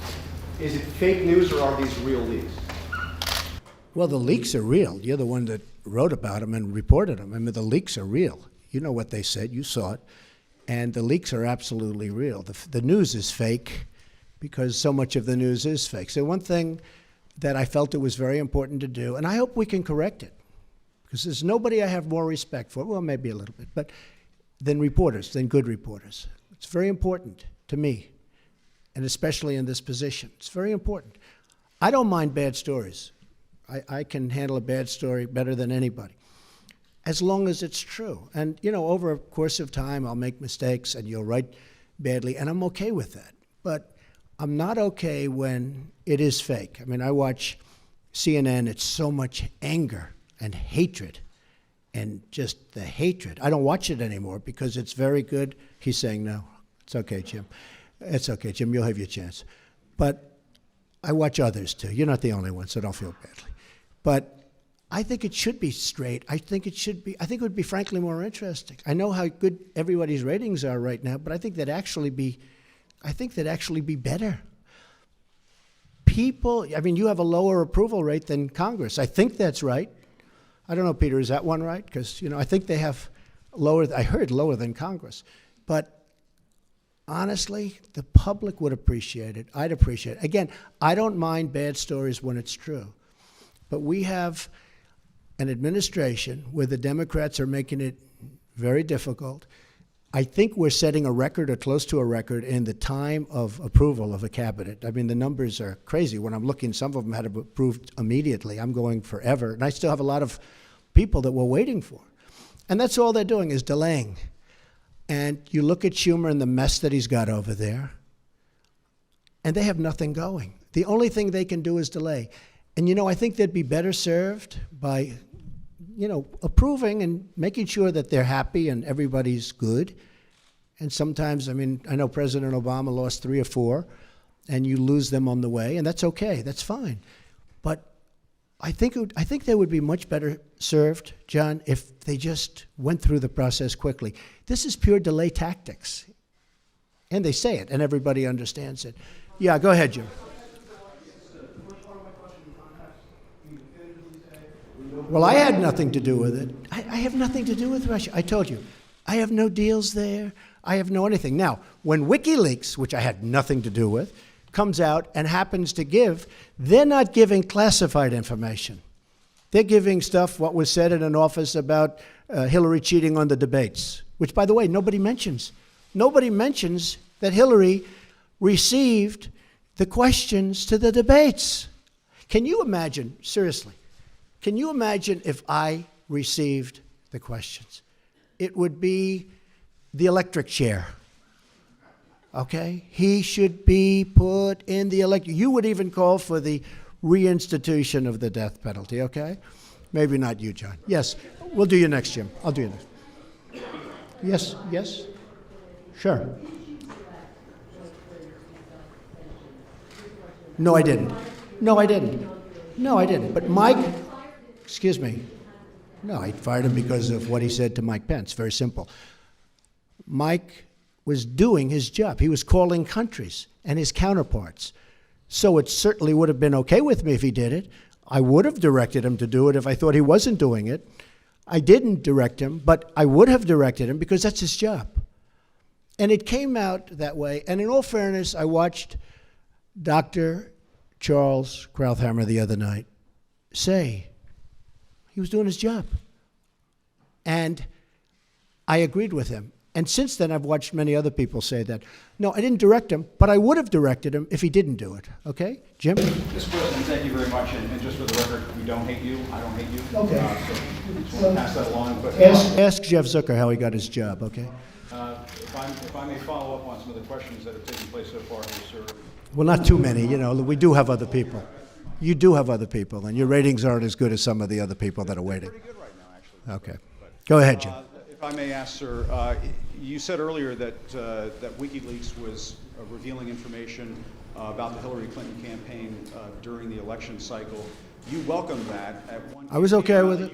is it fake news or are these real leaks? Well, the leaks are real. You're the one that wrote about them and reported them. I mean, the leaks are real. You know what they said. You saw it. And the leaks are absolutely real. The news is fake because so much of the news is fake. So one thing that I felt it was very important to do, and I hope we can correct it, because there's nobody I have more respect for, well, maybe a little bit, but than reporters, than good reporters. It's very important to me, and especially in this position. It's very important. I don't mind bad stories. I can handle a bad story better than anybody, as long as it's true. And, you know, over a course of time, I'll make mistakes and you'll write badly, and I'm okay with that. But I'm not okay when it is fake. I mean, I watch CNN, it's so much anger and hatred and just the hatred. I don't watch it anymore because it's very good. He's saying no. It's okay, Jim. It's okay, Jim, you'll have your chance. But I watch others too. You're not the only one, so don't feel badly. But I think it should be straight. I think it would be frankly more interesting. I know how good everybody's ratings are right now, but I think that'd actually be better. People, I mean, you have a lower approval rate than Congress. I think that's right. I don't know, Peter, is that one right? Because, you know, I think they have I heard lower than Congress. But honestly, the public would appreciate it. I'd appreciate it. Again, I don't mind bad stories when it's true. But we have an administration where the Democrats are making it very difficult. I think we're setting a record or close to a record in the time of approval of a cabinet. I mean, the numbers are crazy. When I'm looking, some of them had approved immediately. I'm going forever. And I still have a lot of people that we're waiting for. And that's all they're doing is delaying. And you look at Schumer and the mess that he's got over there, and they have nothing going. The only thing they can do is delay. And, you know, I think they'd be better served by, approving and making sure that they're happy and everybody's good. And sometimes, I mean, I know President Obama lost 3 or 4, and you lose them on the way, and that's okay. That's fine. But I think they would be much better served, John, if they just went through the process quickly. This is pure delay tactics. And they say it, and everybody understands it. Yeah, go ahead, Jim. Well, I had nothing to do with it. I have nothing to do with Russia. I told you. I have no deals there. I have no anything. Now, when WikiLeaks, which I had nothing to do with, comes out and happens to give, they're not giving classified information. They're giving stuff, what was said in an office about Hillary cheating on the debates, which, by the way, nobody mentions. Nobody mentions that Hillary received the questions to the debates. Can you imagine, seriously, can you imagine if I received the questions? It would be the electric chair. Okay? He should be put in the electric. You would even call for the reinstitution of the death penalty, okay? Maybe not you, John. Yes, we'll do you next, Jim. I'll do you next. Yes, yes? Sure. No, I didn't. No, I didn't. No, I didn't. But Mike, excuse me. No, I fired him because of what he said to Mike Pence. Very simple. Mike was doing his job. He was calling countries and his counterparts. So it certainly would have been okay with me if he did it. I would have directed him to do it if I thought he wasn't doing it. I didn't direct him, but I would have directed him because that's his job. And it came out that way. And in all fairness, I watched Dr. Charles Krauthammer the other night say he was doing his job. And I agreed with him. And since then, I've watched many other people say that. No, I didn't direct him, but I would have directed him if he didn't do it. Okay? Jim? Mr. President, thank you very much. And just for the record, we don't hate you. I don't hate you. Okay. So I just want to pass that along. But Ask Jeff Zucker how he got his job, okay? if I may follow up on some of the questions that have taken place so far here, sir. Well, not too many. We do have other people. You do have other people, and your ratings aren't as good as some of the other people that are waiting. Pretty good right now, actually. Okay. Go ahead, Jim. If I may ask, sir, you said earlier that WikiLeaks was revealing information about the Hillary Clinton campaign during the election cycle. You welcomed that. At one I was okay with it.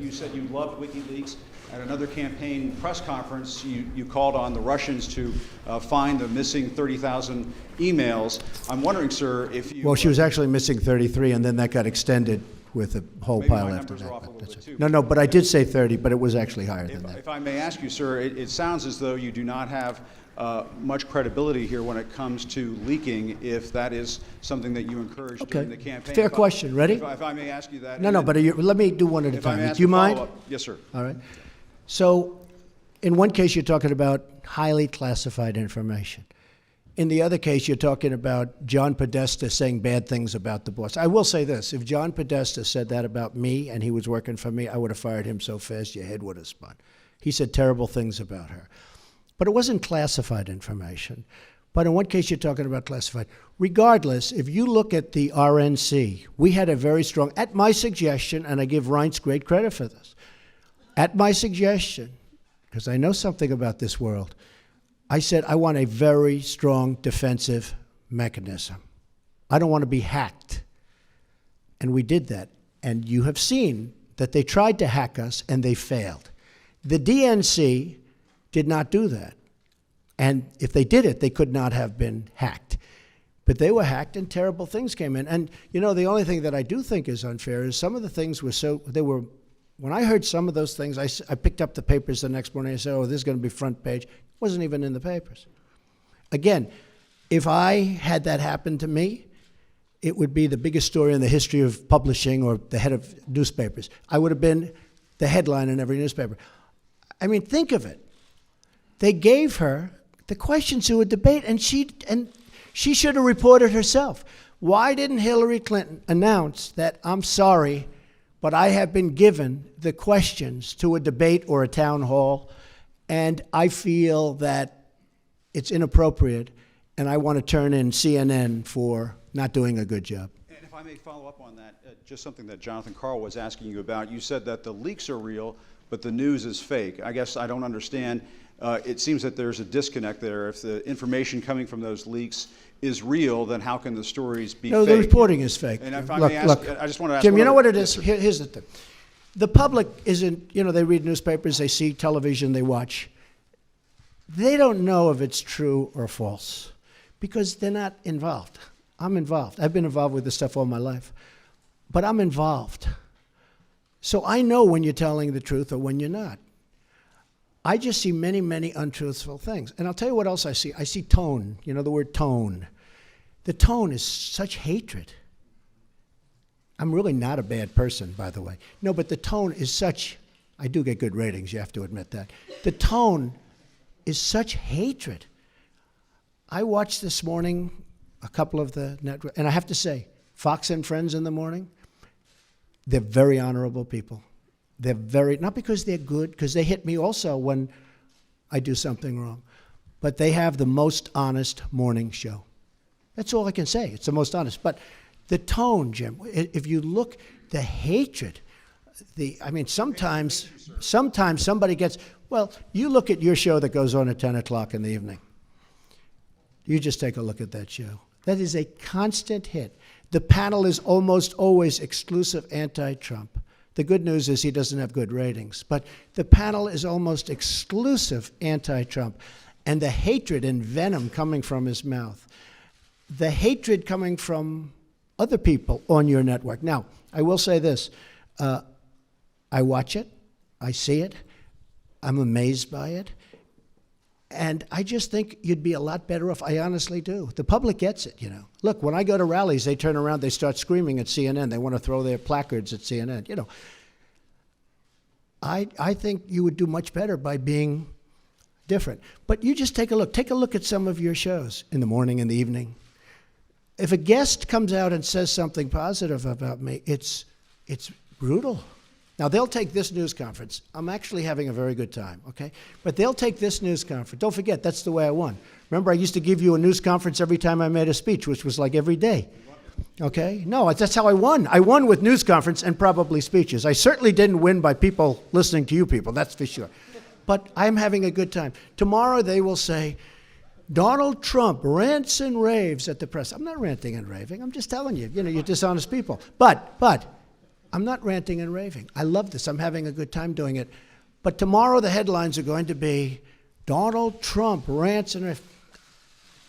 You said you loved WikiLeaks. At another campaign press conference, you called on the Russians to find the missing 30,000 emails. I'm wondering, sir, if you... Well, she was actually missing 33, and then that got extended with a whole Maybe pile my after numbers are that. off a But little that's bit, it. too. No, but I did say 30, but it was actually higher than that. If I may ask you, sir, it sounds as though you do not have much credibility here when it comes to leaking, if that is something that you encouraged during the campaign. Fair question. Ready? If I may ask you that. No, but let me do one at a If I may time. ask Do you a mind? follow-up. Yes, sir. All right. So in one case, you're talking about highly classified information. In the other case, you're talking about John Podesta saying bad things about the boss. I will say this. If John Podesta said that about me and he was working for me, I would have fired him so fast your head would have spun. He said terrible things about her. But it wasn't classified information. But in one case, you're talking about classified. Regardless, if you look at the RNC, we had a very strong, at my suggestion, and I give Reince great credit for this, at my suggestion, because I know something about this world, I said I want a very strong defensive mechanism. I don't want to be hacked. And we did that. And you have seen that they tried to hack us and they failed. The DNC did not do that. And if they did it, they could not have been hacked. But they were hacked and terrible things came in. And, the only thing that I do think is unfair is some of the things were when I heard some of those things, I picked up the papers the next morning and I said, oh, this is going to be front page. It wasn't even in the papers. Again, if I had that happen to me, it would be the biggest story in the history of publishing or the head of newspapers. I would have been the headline in every newspaper. I mean, think of it. They gave her the questions to a debate, and she should have reported herself. Why didn't Hillary Clinton announce that, I'm sorry, but I have been given the questions to a debate or a town hall, and I feel that it's inappropriate, and I want to turn in CNN for not doing a good job? And if I may follow up on that, just something that Jonathan Carl was asking you about. You said that the leaks are real, but the news is fake. I guess I don't understand. It seems that there's a disconnect there. If the information coming from those leaks is real, then how can the stories be No, fake? the reporting is fake. And if I Look, may ask, look, I just want to ask Jim, you know what it Yes, is? sir. Here's the thing. The public isn't, they read newspapers, they see television, they watch. They don't know if it's true or false because they're not involved. I'm involved. I've been involved with this stuff all my life, but I'm involved. So I know when you're telling the truth or when you're not. I just see many, many untruthful things. And I'll tell you what else I see. I see tone, the word tone. The tone is such hatred. I'm really not a bad person, by the way. No, but the tone is such, I do get good ratings, you have to admit that. The tone is such hatred. I watched this morning a couple of the network, and I have to say, Fox and Friends in the morning, they're very honorable people. They're very, not because they're good, because they hit me also when I do something wrong, but they have the most honest morning show. That's all I can say. It's the most honest. But the tone, Jim, if you look, the hatred, sometimes somebody gets, well, you look at your show that goes on at 10 o'clock in the evening. You just take a look at that show. That is a constant hit. The panel is almost always exclusive anti-Trump. The good news is he doesn't have good ratings. But the panel is almost exclusive anti-Trump. And the hatred and venom coming from his mouth, the hatred coming from other people on your network. Now, I will say this. I watch it. I see it. I'm amazed by it. And I just think you'd be a lot better off. I honestly do. The public gets it, Look, when I go to rallies, they turn around, they start screaming at CNN. They want to throw their placards at CNN, I think you would do much better by being different. But you just take a look. Take a look at some of your shows in the morning and the evening. If a guest comes out and says something positive about me, it's brutal. Now, they'll take this news conference. I'm actually having a very good time, okay? But they'll take this news conference. Don't forget, that's the way I won. Remember, I used to give you a news conference every time I made a speech, which was like every day, okay? No, that's how I won. I won with news conference and probably speeches. I certainly didn't win by people listening to you people, that's for sure. But I'm having a good time. Tomorrow they will say, Donald Trump rants and raves at the press. I'm not ranting and raving. I'm just telling you, you're dishonest people. But I'm not ranting and raving. I love this. I'm having a good time doing it. But tomorrow the headlines are going to be Donald Trump rants and raves.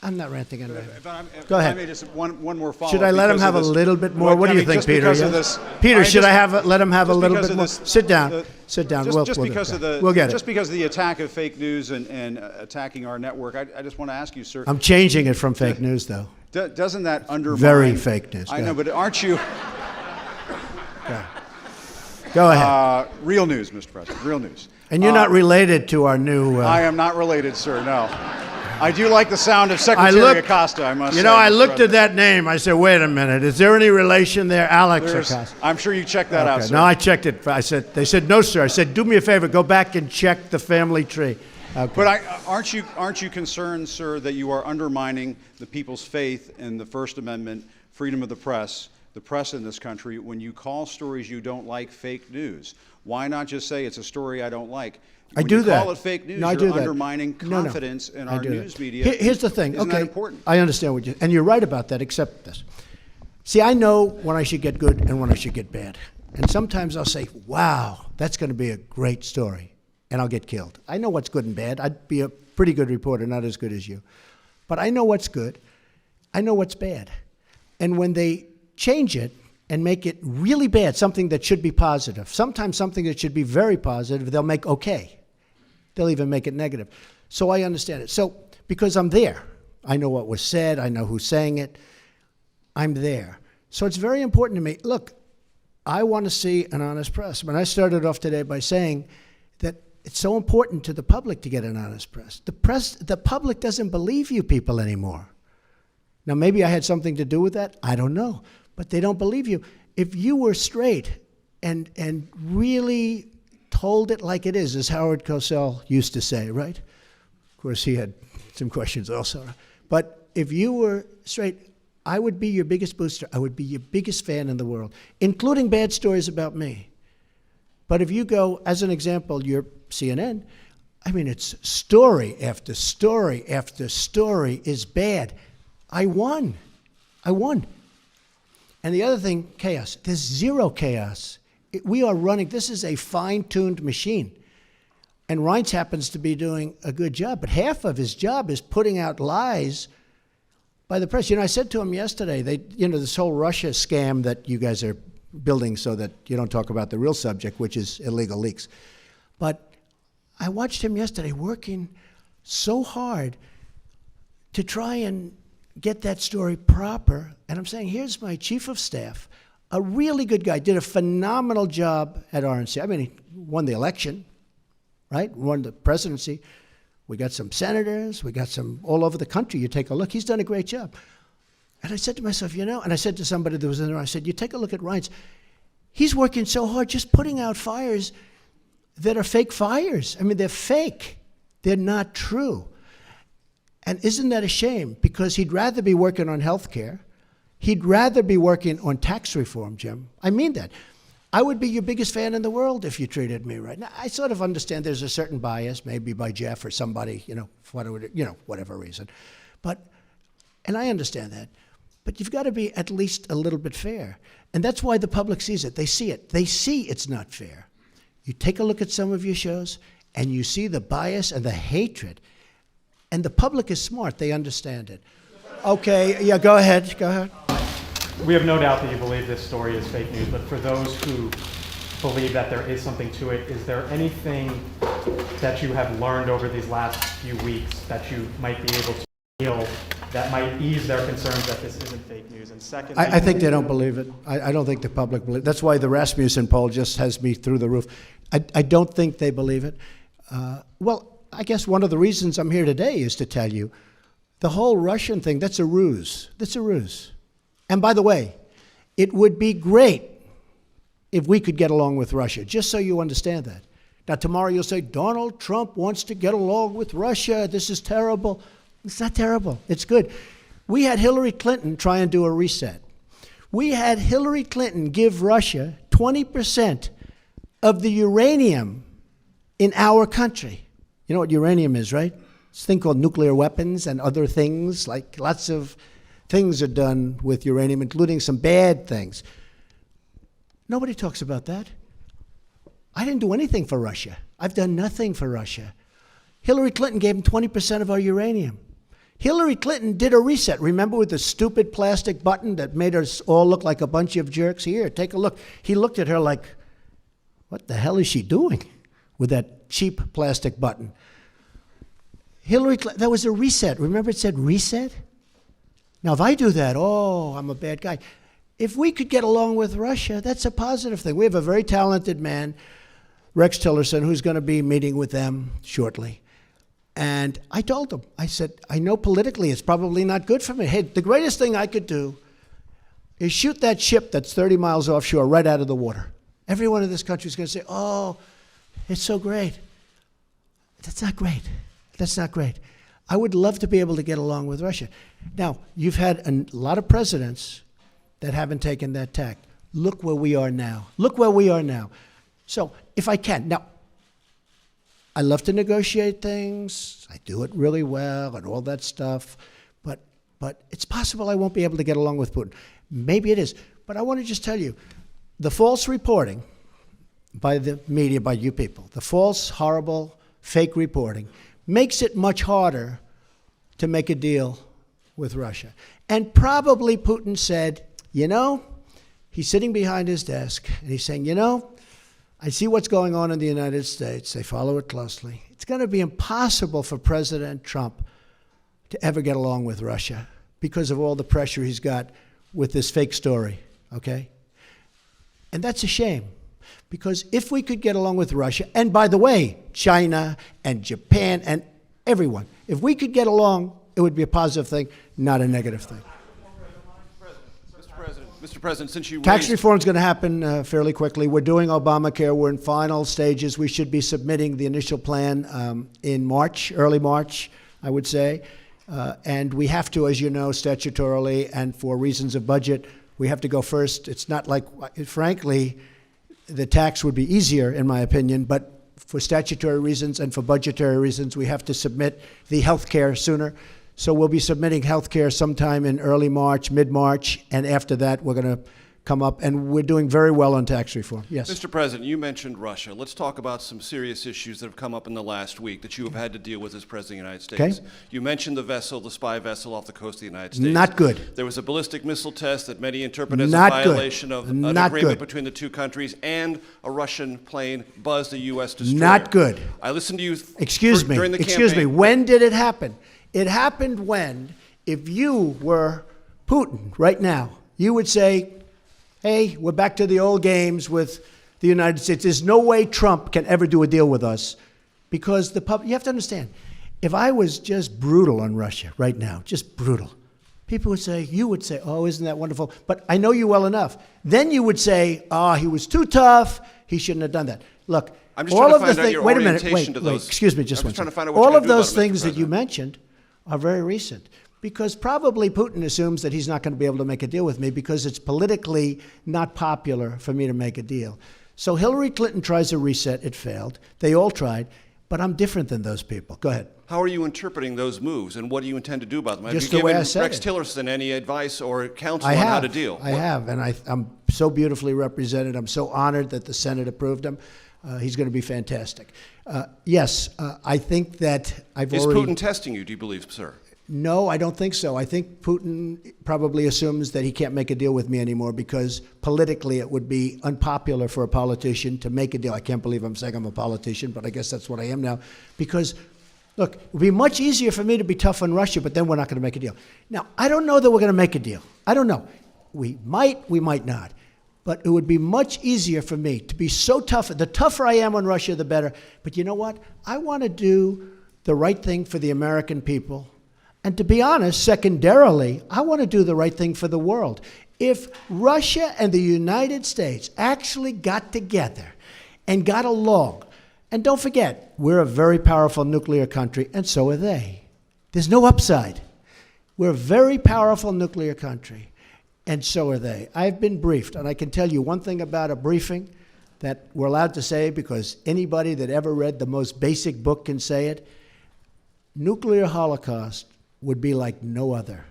I'm not ranting and raving. Go ahead. I may just one more follow-up. Should I let him have a little bit more? What do you think, Peter? Peter, should I let him have a little bit more? Sit down. Sit down. Just because of the attack of fake news and attacking our network, I just want to ask you, sir. I'm changing it from fake news, though. Doesn't that undermine? Very fake news. I know, but aren't you? Go ahead. Real news, Mr. President. Real news. And you're not related to our new... I am not related, sir, no. I do like the sound of Secretary Acosta, I must say. I looked at that name. I said, wait a minute. Is there any relation there? Alex Acosta. I'm sure you checked that out, sir. No, I checked it. They said, no, sir. I said, do me a favor. Go back and check the family tree. Okay. But aren't you concerned, sir, that you are undermining the people's faith in the First Amendment, freedom of the press in this country, when you call stories you don't like fake news? Why not just say it's a story I don't like? When you call it fake news, you're undermining confidence in our news media. Here's the thing. Isn't that important? I understand and you're right about that, except this. See, I know when I should get good and when I should get bad. And sometimes I'll say, wow, that's going to be a great story, and I'll get killed. I know what's good and bad. I'd be a pretty good reporter, not as good as you. But I know what's good. I know what's bad. And when they change it and make it really bad, something that should be positive, sometimes something that should be very positive, they'll make okay. They'll even make it negative. So I understand it. So because I'm there, I know what was said, I know who's saying it, I'm there. So it's very important to me. Look, I want to see an honest press. When I started off today by saying that it's so important to the public to get an honest press. The public doesn't believe you people anymore. Now, maybe I had something to do with that. I don't know. But they don't believe you. If you were straight and really told it like it is, as Howard Cosell used to say, right? Of course, he had some questions also. But if you were straight, I would be your biggest booster. I would be your biggest fan in the world, including bad stories about me. But if you go, as an example, your CNN, I mean, it's story after story after story is bad. I won. I won. And the other thing, chaos. There's zero chaos. We are running, this is a fine-tuned machine. And Reince happens to be doing a good job, but half of his job is putting out lies by the press. You know, I said to him yesterday, this whole Russia scam that you guys are building so that you don't talk about the real subject, which is illegal leaks. But I watched him yesterday working so hard to try and get that story proper. And I'm saying, here's my chief of staff, a really good guy, did a phenomenal job at RNC. I mean, he won the election, right? Won the presidency. We got some senators. We got some all over the country. You take a look. He's done a great job. And I said to myself, and I said to somebody that was in there, I said, you take a look at Reince. He's working so hard just putting out fires that are fake fires. I mean, they're fake. They're not true. And isn't that a shame? Because he'd rather be working on health care. He'd rather be working on tax reform, Jim. I mean that. I would be your biggest fan in the world if you treated me right. Now, I sort of understand there's a certain bias, maybe by Jeff or somebody, for whatever reason. And I understand that. But you've got to be at least a little bit fair. And that's why the public sees it. They see it. They see it's not fair. You take a look at some of your shows, and you see the bias and the hatred. And the public is smart. They understand it. Okay, yeah, go ahead. Go ahead. We have no doubt that you believe this story is fake news, but for those who believe that there is something to it, is there anything that you have learned over these last few weeks that you might be able to feel that might ease their concerns that this isn't fake news? And second, I think they don't believe it. I don't think the public believes it. That's why the Rasmussen poll just has me through the roof. I don't think they believe it. Well, I guess one of the reasons I'm here today is to tell you the whole Russian thing, that's a ruse. That's a ruse. And by the way, it would be great if we could get along with Russia, just so you understand that. Now, tomorrow you'll say, Donald Trump wants to get along with Russia. This is terrible. It's not terrible. It's good. We had Hillary Clinton try and do a reset. We had Hillary Clinton give Russia 20% of the uranium in our country. You know what uranium is, right? It's a thing called nuclear weapons and other things, like lots of things are done with uranium, including some bad things. Nobody talks about that. I didn't do anything for Russia. I've done nothing for Russia. Hillary Clinton gave them 20% of our uranium. Hillary Clinton did a reset. Remember with the stupid plastic button that made us all look like a bunch of jerks? Here, take a look. He looked at her like, what the hell is she doing with that cheap plastic button? Hillary Clinton, that was a reset. Remember it said reset? Now, if I do that, I'm a bad guy. If we could get along with Russia, that's a positive thing. We have a very talented man, Rex Tillerson, who's going to be meeting with them shortly. And I told him, I said, I know politically it's probably not good for me. Hey, the greatest thing I could do is shoot that ship that's 30 miles offshore right out of the water. Everyone in this country is going to say, oh, it's so great. That's not great. That's not great. I would love to be able to get along with Russia. Now, you've had a lot of presidents that haven't taken that tack. Look where we are now. Look where we are now. So, if I can, now, I love to negotiate things. I do it really well and all that stuff. But it's possible I won't be able to get along with Putin. Maybe it is. But I want to just tell you, the false reporting by the media, by you people, the false, horrible, fake reporting, makes it much harder to make a deal with Russia. And probably Putin said, he's sitting behind his desk, and he's saying, I see what's going on in the United States. They follow it closely. It's going to be impossible for President Trump to ever get along with Russia because of all the pressure he's got with this fake story, okay? And that's a shame, because if we could get along with Russia, and by the way, China and Japan and everyone, if we could get along, it would be a positive thing, not a negative thing. Mr. President, since you Tax reform is going to happen fairly quickly. We're doing Obamacare. We're in final stages. We should be submitting the initial plan in March, early March, I would say. And we have to, as you know, statutorily and for reasons of budget, we have to go first. It's not like, frankly, the tax would be easier, in my opinion, but for statutory reasons and for budgetary reasons, we have to submit the health care sooner. So we'll be submitting health care sometime in early March, mid-March, and after that, we're going to come up, and we're doing very well on tax reform. Yes. Mr. President, you mentioned Russia. Let's talk about some serious issues that have come up in the last week that you have had to deal with as President of the United States. Okay. You mentioned the vessel, the spy vessel off the coast of the United States. Not good. There was a ballistic missile test that many interpret as Not a good. violation of an Not agreement good. between the two countries, and a Russian plane buzzed a U.S. destroyer. Not good. I listened to you Excuse during the me, campaign. when did it happen? It happened when, if you were Putin right now, you would say, hey, we're back to the old games with the United States. There's no way Trump can ever do a deal with us because the public, you have to understand, if I was just brutal on Russia right now, just brutal, people would say, you would say, oh, isn't that wonderful? But I know you well enough. Then you would say, oh, he was too tough. He shouldn't have done that. Look, I'm just all trying of to the find out things, your wait a minute, orientation wait, to those. excuse me just I'm one just trying to second. find out what you're All gonna of do about those it, Mr. things that you President. mentioned are very recent. Because probably Putin assumes that he's not going to be able to make a deal with me because it's politically not popular for me to make a deal. So Hillary Clinton tries a reset. It failed. They all tried. But I'm different than those people. Go ahead. How are you interpreting those moves, and what do you intend to do about them? Just have you the way given I said Rex it. Tillerson any advice or counsel I on have. how to deal? I have. And I'm so beautifully represented. I'm so honored that the Senate approved him. He's going to be fantastic. Yes, I think that I've Is already... Putin testing you, do you believe, sir? No, I don't think so. I think Putin probably assumes that he can't make a deal with me anymore because politically it would be unpopular for a politician to make a deal. I can't believe I'm saying I'm a politician, but I guess that's what I am now. Because, look, it would be much easier for me to be tough on Russia, but then we're not going to make a deal. Now, I don't know that we're going to make a deal. I don't know. We might not. But it would be much easier for me to be so tough. The tougher I am on Russia, the better. But you know what? I want to do the right thing for the American people. And to be honest, secondarily, I want to do the right thing for the world. If Russia and the United States actually got together and got along, and don't forget, we're a very powerful nuclear country, and so are they. There's no upside. We're a very powerful nuclear country, and so are they. I've been briefed, and I can tell you one thing about a briefing that we're allowed to say because anybody that ever read the most basic book can say it. Nuclear holocaust would be like no other.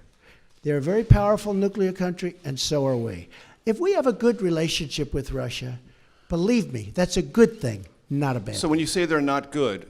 They're a very powerful nuclear country, and so are we. If we have a good relationship with Russia, believe me, that's a good thing, not a bad So thing. when you say they're not good,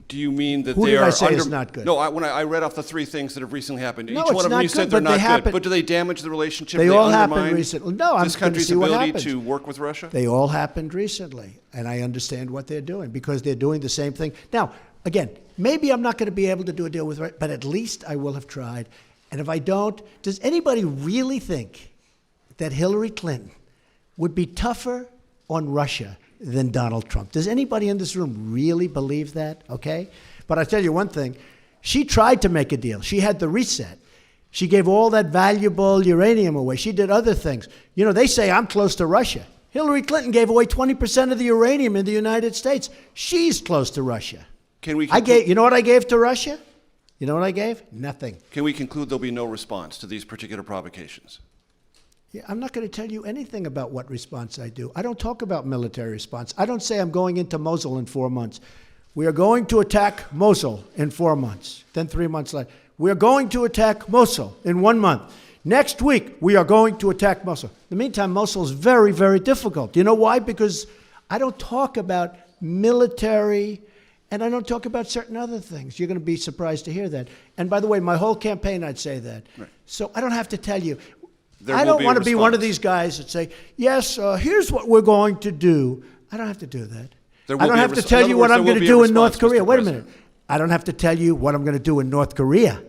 do you mean that Who they did are I say under... is not good? No, when I read off the three things that have recently happened. No, Each it's one of them not you said good, they're but they not happen. good. But do they damage the relationship? They Do all undermine happened recently. No, I'm this going to country's see what ability happens. to work with Russia? They all happened recently, and I understand what they're doing because they're doing the same thing. Now, again, maybe I'm not going to be able to do a deal with Russia, but at least I will have tried. And if I don't, does anybody really think that Hillary Clinton would be tougher on Russia than Donald Trump? Does anybody in this room really believe that? Okay? But I tell you one thing, she tried to make a deal. She had the reset. She gave all that valuable uranium away. She did other things. You know, they say I'm close to Russia. Hillary Clinton gave away 20% of the uranium in the United States. She's close to Russia. Can we You know what I gave to Russia? You know what I gave? Nothing. Can we conclude there'll be no response to these particular provocations? Yeah, I'm not going to tell you anything about what response I do. I don't talk about military response. I don't say I'm going into Mosul in 4 months. We are going to attack Mosul in 4 months. Then 3 months later, we are going to attack Mosul in 1 month. Next week, we are going to attack Mosul. In the meantime, Mosul is very, very difficult. You know why? Because I don't talk about military, and I don't talk about certain other things. You're going to be surprised to hear that. And by the way, my whole campaign, I'd say that. Right. So I don't have to tell you. There I will don't be a want to be one of response. these guys that say, yes, here's what we're going to do. I don't have to do that. There I will don't be a have to res- tell in you other what words, I'm there going will to be a do in North response, Korea. Mr. Wait a President. minute. I don't have to tell you what I'm going to do in North Korea.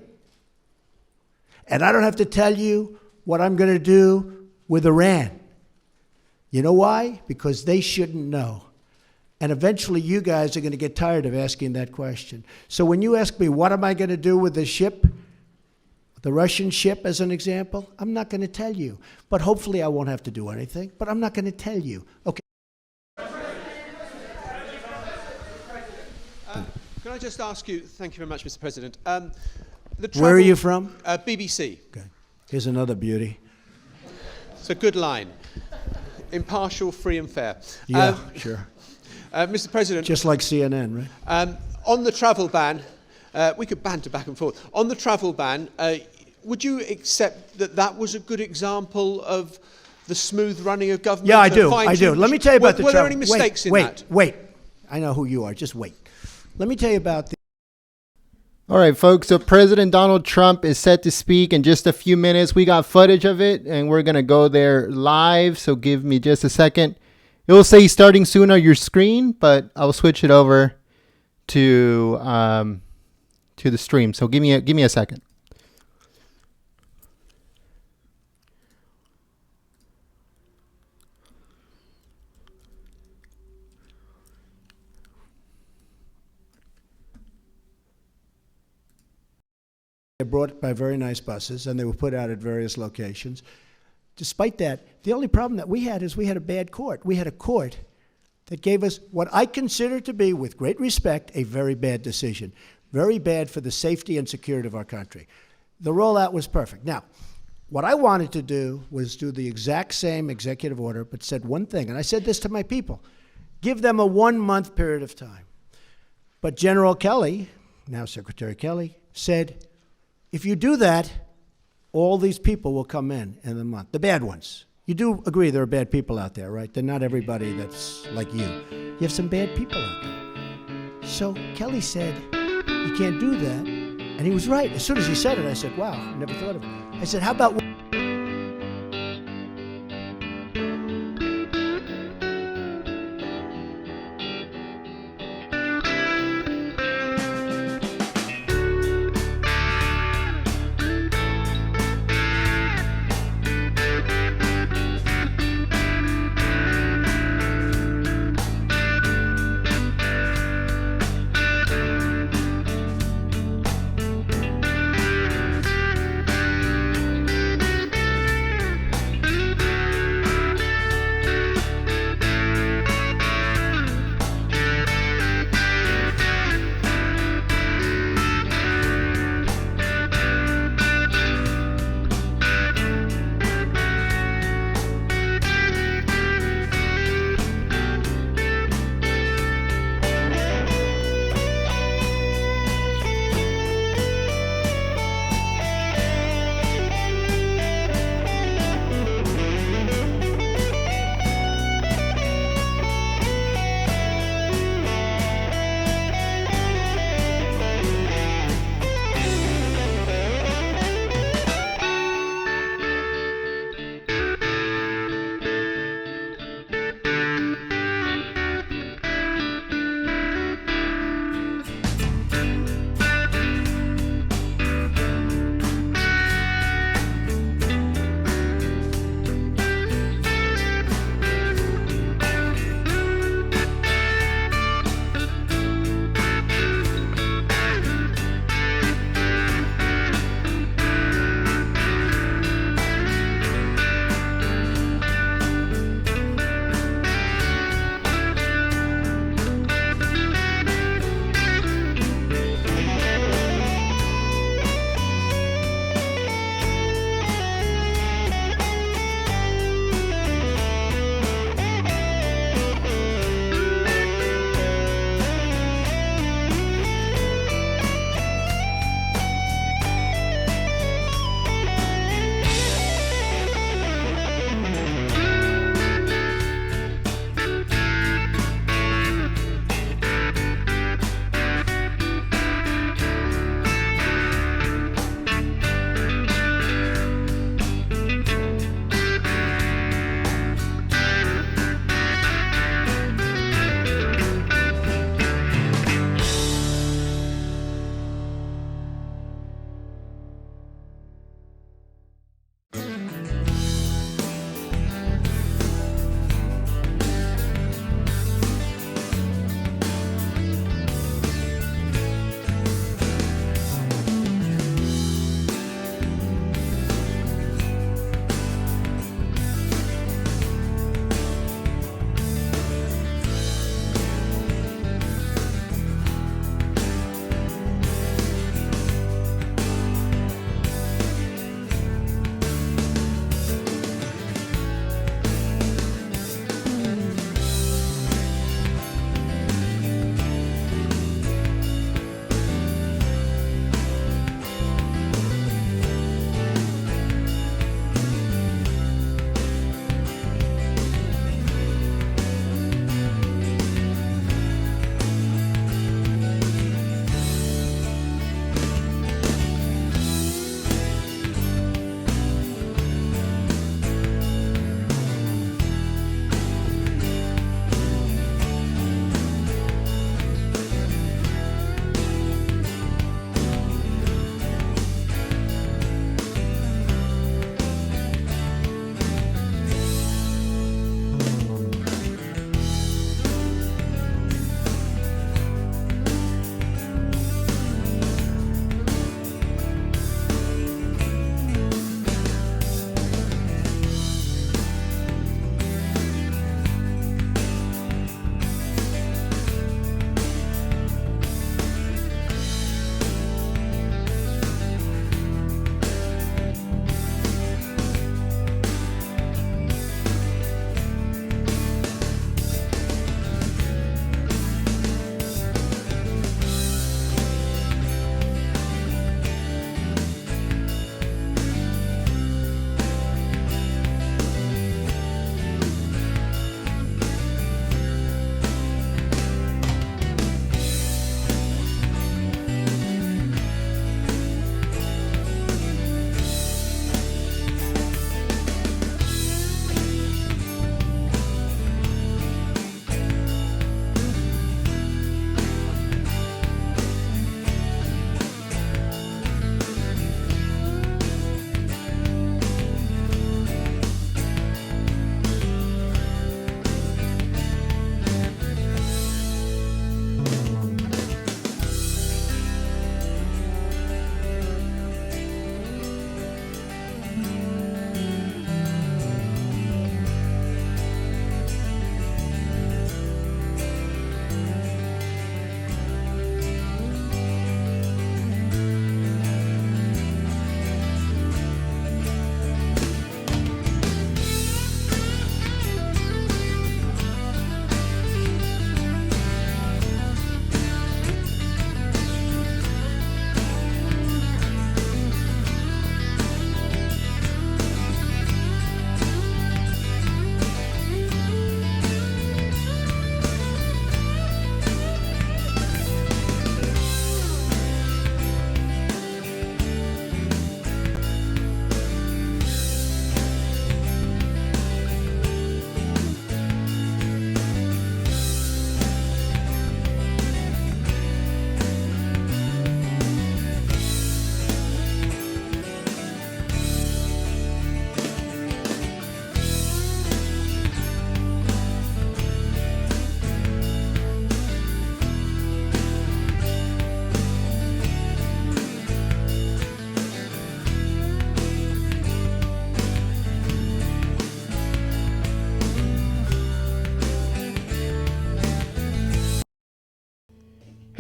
And I don't have to tell you what I'm going to do with Iran. You know why? Because they shouldn't know. And eventually you guys are going to get tired of asking that question. So when you ask me, what am I going to do with the ship, the Russian ship as an example, I'm not going to tell you. But hopefully I won't have to do anything. But I'm not going to tell you. Okay. Can I just ask you, thank you very much, Mr. President. Where are you from? BBC. Okay. Here's another beauty. It's a good line. Impartial, free and fair. Yeah, sure. Mr. President. Just like CNN, right? On the travel ban, we could banter back and forth. On the travel ban, would you accept that that was a good example of the smooth running of government? Yeah, I do. Let me tell you about the Were there travel. any mistakes in that? Wait. I know who you are. Just wait. Let me tell you about the. All right, folks. So President Donald Trump is set to speak in just a few minutes. We got footage of it, and we're going to go there live. So give me just a second. It will say starting soon on your screen, but I'll switch it over to the stream. So give me a second. They're brought by very nice buses, and they were put out at various locations. Despite that, the only problem that we had is we had a bad court. We had a court that gave us what I consider to be, with great respect, a very bad decision. Very bad for the safety and security of our country. The rollout was perfect. Now, what I wanted to do was do the exact same executive order, but said one thing, and I said this to my people: give them a 1-month period of time. But General Kelly, now Secretary Kelly, said, if you do that, all these people will come in the month, the bad ones. You do agree there are bad people out there, right? They're not everybody that's like you. You have some bad people out there. So Kelly said, you can't do that. And he was right. As soon as he said it, I said, wow, I never thought of it. I said, how about...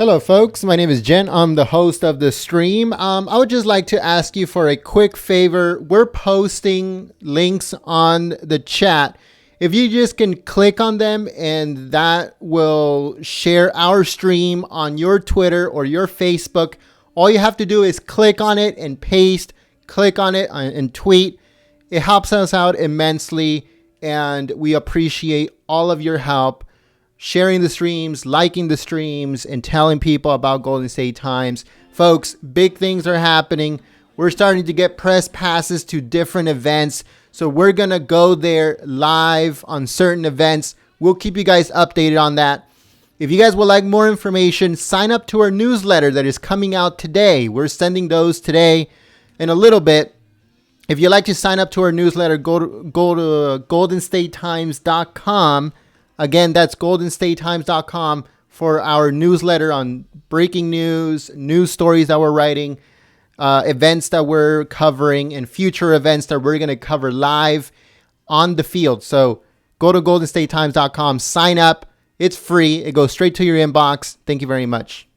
Hello, folks. My name is Jen. I'm the host of the stream. I would just like to ask you for a quick favor. We're posting links on the chat. If you just can click on them, and that will share our stream on your Twitter or your Facebook. All you have to do is click on it and paste, click on it and tweet. It helps us out immensely, and we appreciate all of your help sharing the streams, liking the streams, and telling people about Golden State Times. Folks, big things are happening. We're starting to get press passes to different events, so we're going to go there live on certain events. We'll keep you guys updated on that. If you guys would like more information, sign up to our newsletter that is coming out today. We're sending those today in a little bit. If you'd like to sign up to our newsletter, go to goldenstatetimes.com. Again, that's goldenstatetimes.com for our newsletter on breaking news, news stories that we're writing, events that we're covering, and future events that we're going to cover live on the field. So go to goldenstatetimes.com, sign up. It's free. It goes straight to your inbox. Thank you very much.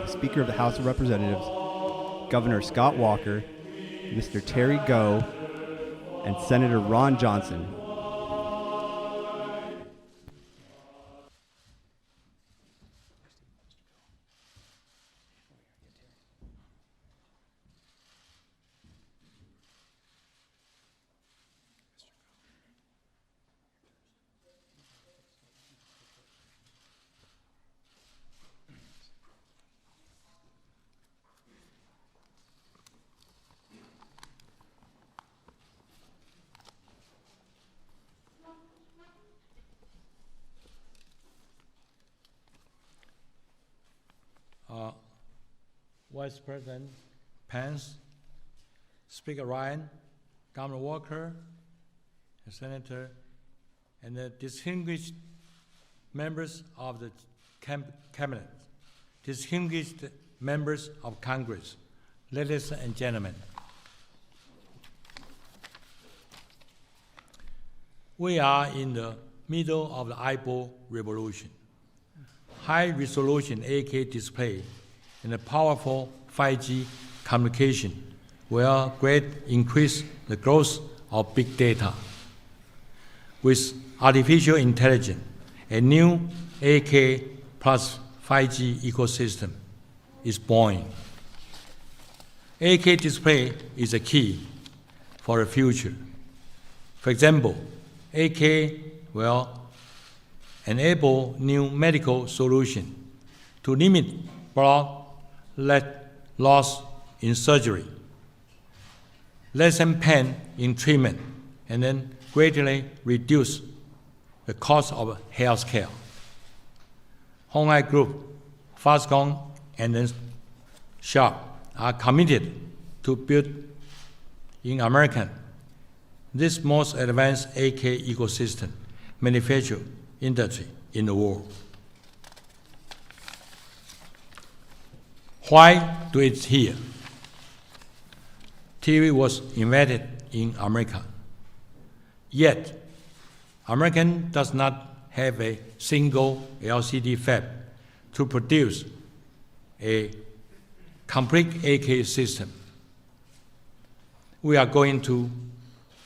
Speaker of the House of Representatives, Governor Scott Walker, Mr. Terry Goh, and Senator Ron Johnson. Vice President Pence, Speaker Ryan, Governor Walker, and Senator, and the distinguished members of the Cabinet, distinguished members of Congress, ladies and gentlemen. We are in the middle of the eyeball revolution. High-resolution 8K display and the powerful 5G communication will greatly increase the growth of big data. With artificial intelligence, a new 8K plus 5G ecosystem is born. 8K display is a key for the future. For example, 8K will enable new medical solutions to limit blood loss in surgery, lessen pain in treatment, and then greatly reduce the cost of health care. Honghai Group, Foxconn, and then Sharp are committed to build in America this most advanced 8K ecosystem manufacturing industry in the world. Why do it here? TV was invented in America. Yet, American does not have a single LCD fab to produce a complete 8K system. We are going to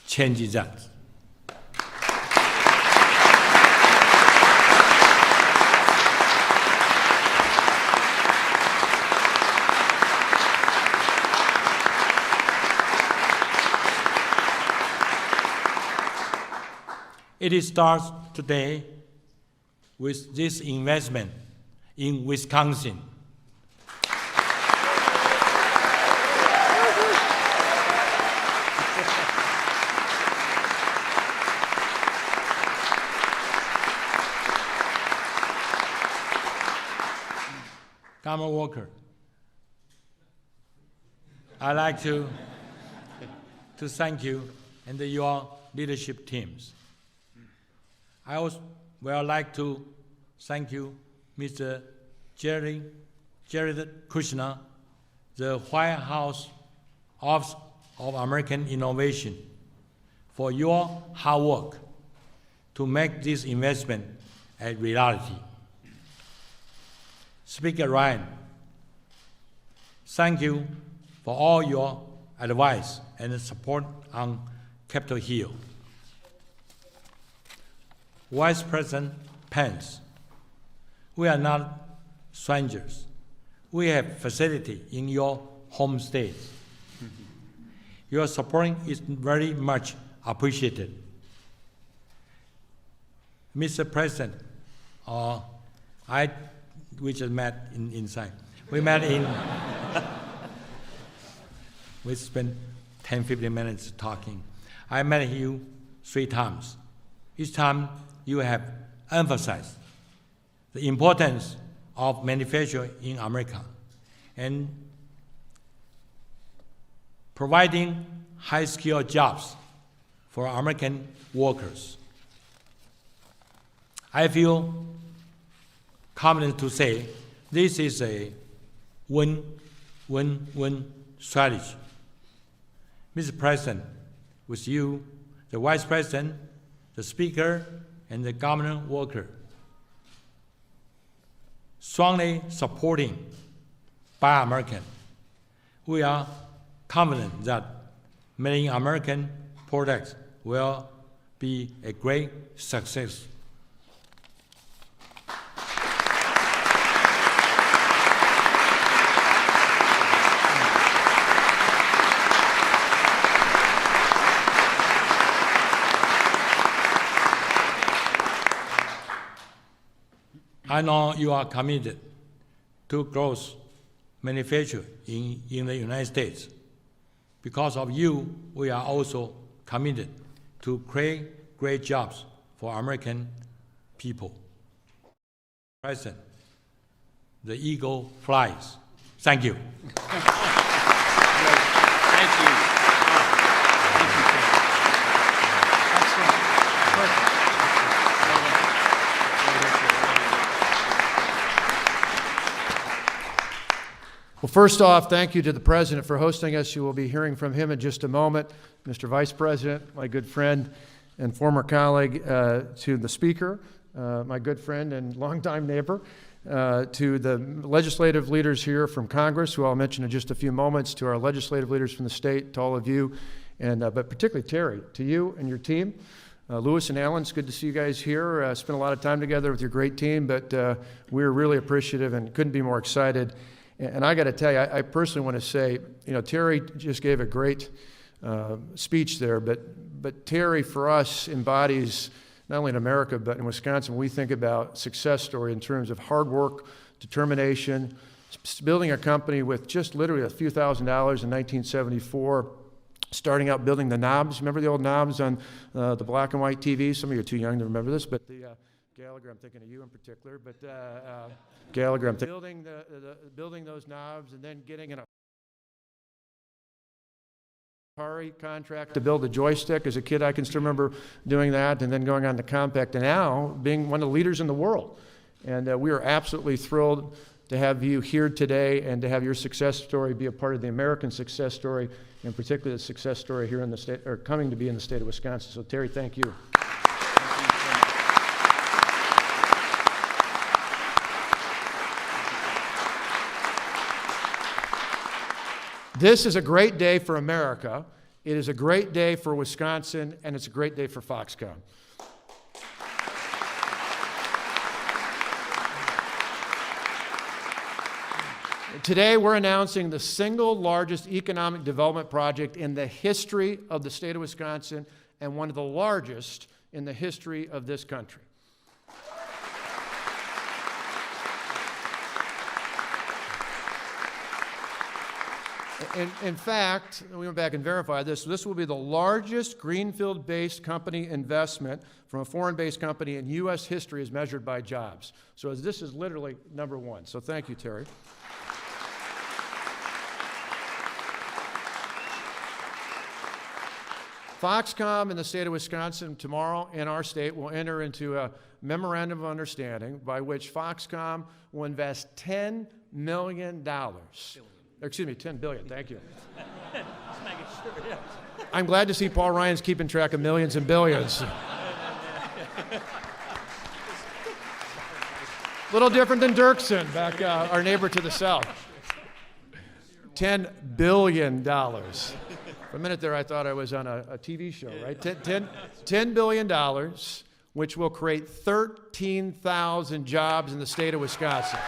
change that. It starts today with this investment in Wisconsin. Governor Walker, I'd like to thank you and your leadership teams. I also would like to thank you, Mr. Jared Kushner, the White House Office of American Innovation, for your hard work to make this investment a reality. Speaker Ryan, thank you for all your advice and support on Capitol Hill. Vice President Pence, we are not strangers. We have facility in your home state. Your support is very much appreciated. Mr. President, we just met inside. We met in, we spent 10-15 minutes talking. I met you 3 times. Each time you have emphasized the importance of manufacturing in America and providing high-skilled jobs for American workers. I feel confident to say this is a win-win-win strategy. Mr. President, with you, the Vice President, the Speaker, and the Governor Walker strongly supporting by American. We are confident that many American products will be a great success. I know you are committed to growth manufacturing in the United States. Because of you, we are also committed to create great jobs for American people. President, the eagle flies. Thank you. Thank you. Well, first off, thank you to the President for hosting us. You will be hearing from him in just a moment. Mr. Vice President, my good friend and former colleague, to the Speaker, my good friend and longtime neighbor, to the legislative leaders here from Congress, who I'll mention in just a few moments, to our legislative leaders from the state, to all of you, and but particularly Terry, to you and your team. Lewis and Alan, it's good to see you guys here. Spent a lot of time together with your great team, but we're really appreciative and couldn't be more excited. And I got to tell you, I personally want to say, you know, Terry just gave a great speech there, but Terry for us embodies not only in America, but in Wisconsin, when we think about success story in terms of hard work, determination, building a company with just literally a few $1,000s in 1974, starting out building the knobs. Remember the old knobs on the black and white TV? Some of you are too young to remember this, but the Gallagher, I'm thinking of you in particular, but Gallagher, I'm thinking building those knobs and then getting in a Atari contract to build a joystick. As a kid, I can still remember doing that, and then going on to Compaq, and now being one of the leaders in the world. And we are absolutely thrilled to have you here today and to have your success story be a part of the American success story, and particularly the success story here in the state, or coming to be in the state of Wisconsin. So Terry, thank you. This is a great day for America. It is a great day for Wisconsin, and it's a great day for Foxconn. Today, we're announcing the single largest economic development project in the history of the state of Wisconsin, and one of the largest in the history of this country. In fact, we went back and verified this. This will be the largest greenfield-based company investment from a foreign-based company in U.S. history as measured by jobs. So this is literally number one. So thank you, Terry. Foxconn in the state of Wisconsin tomorrow in our state will enter into a memorandum of understanding by which Foxconn will invest $10 million. Excuse me, $10 billion, thank you. Just making sure, yeah. I'm glad to see Paul Ryan's keeping track of millions and billions. Little different than Dirksen, back our neighbor to the south. $10 billion. For a minute there, I thought I was on a TV show, right? $10 billion, which will create 13,000 jobs in the state of Wisconsin.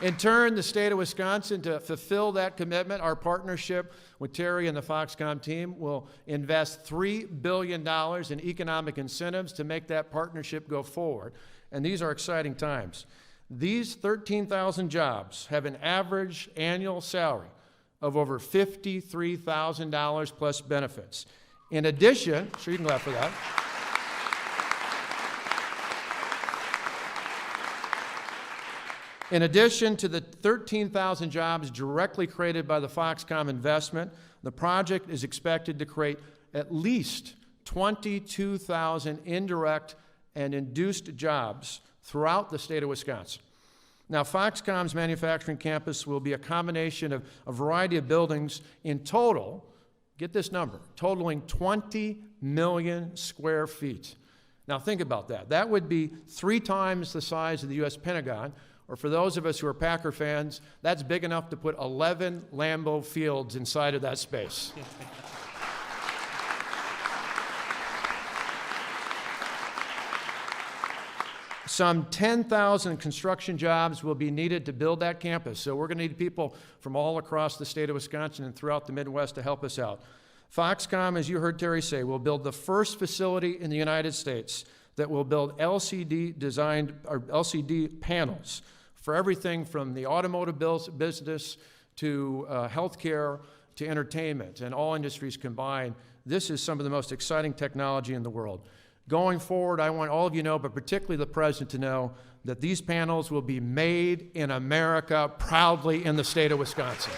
In turn, the state of Wisconsin, to fulfill that commitment, our partnership with Terry and the Foxconn team will invest $3 billion in economic incentives to make that partnership go forward. And these are exciting times. These 13,000 jobs have an average annual salary of over $53,000 plus benefits. In addition, sure you can clap for that. In addition to the 13,000 jobs directly created by the Foxconn investment, the project is expected to create at least 22,000 indirect and induced jobs throughout the state of Wisconsin. Now, Foxconn's manufacturing campus will be a combination of a variety of buildings. In total, get this number, totaling 20 million square feet. Now think about that. That would be 3 times the size of the U.S. Pentagon, or for those of us who are Packer fans, that's big enough to put 11 Lambeau Fields inside of that space. Some 10,000 construction jobs will be needed to build that campus. So we're going to need people from all across the state of Wisconsin and throughout the Midwest to help us out. Foxconn, as you heard Terry say, will build the first facility in the United States that will build LCD panels for everything from the automotive business to healthcare to entertainment and all industries combined. This is some of the most exciting technology in the world. Going forward, I want all of you to know, but particularly the President to know, that these panels will be made in America proudly in the state of Wisconsin.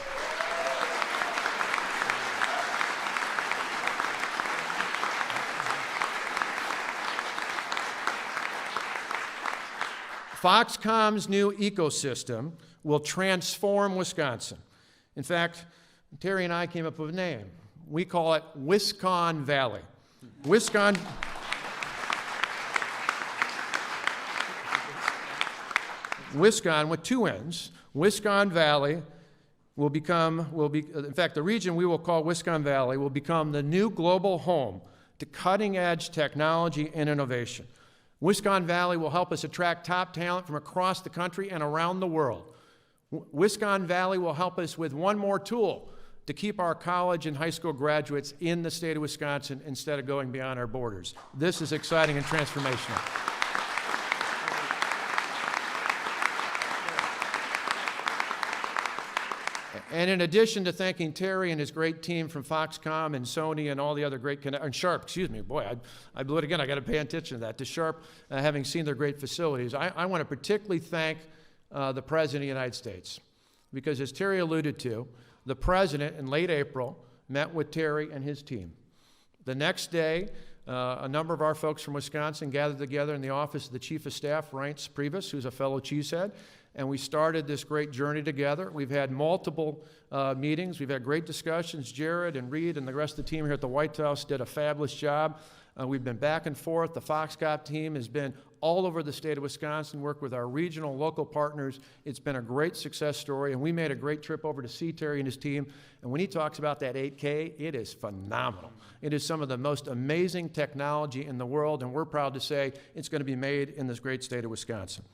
Foxconn's new ecosystem will transform Wisconsin. In fact, Terry and I came up with a name. We call it Wisconn Valley. Wisconn with 2 N's. Wisconn Valley in fact, the region we will call Wisconn Valley will become the new global home to cutting-edge technology and innovation. Wisconn Valley will help us attract top talent from across the country and around the world. Wisconn Valley will help us with one more tool to keep our college and high school graduates in the state of Wisconsin instead of going beyond our borders. This is exciting and transformational. And in addition to thanking Terry and his great team from Foxconn and Sony and all the other great, and Sharp, excuse me, boy, I blew it again, I got to pay attention to that, to Sharp, having seen their great facilities, I want to particularly thank the President of the United States. Because as Terry alluded to, the President in late April met with Terry and his team. The next day, a number of our folks from Wisconsin gathered together in the office of the Chief of Staff, Reince Priebus, who's a fellow cheesehead, and we started this great journey together. We've had multiple meetings. We've had great discussions. Jared and Reed and the rest of the team here at the White House did a fabulous job. We've been back and forth. The Foxconn team has been all over the state of Wisconsin, worked with our regional local partners. It's been a great success story, and we made a great trip over to see Terry and his team. And when he talks about that 8K, it is phenomenal. It is some of the most amazing technology in the world, and we're proud to say it's going to be made in this great state of Wisconsin.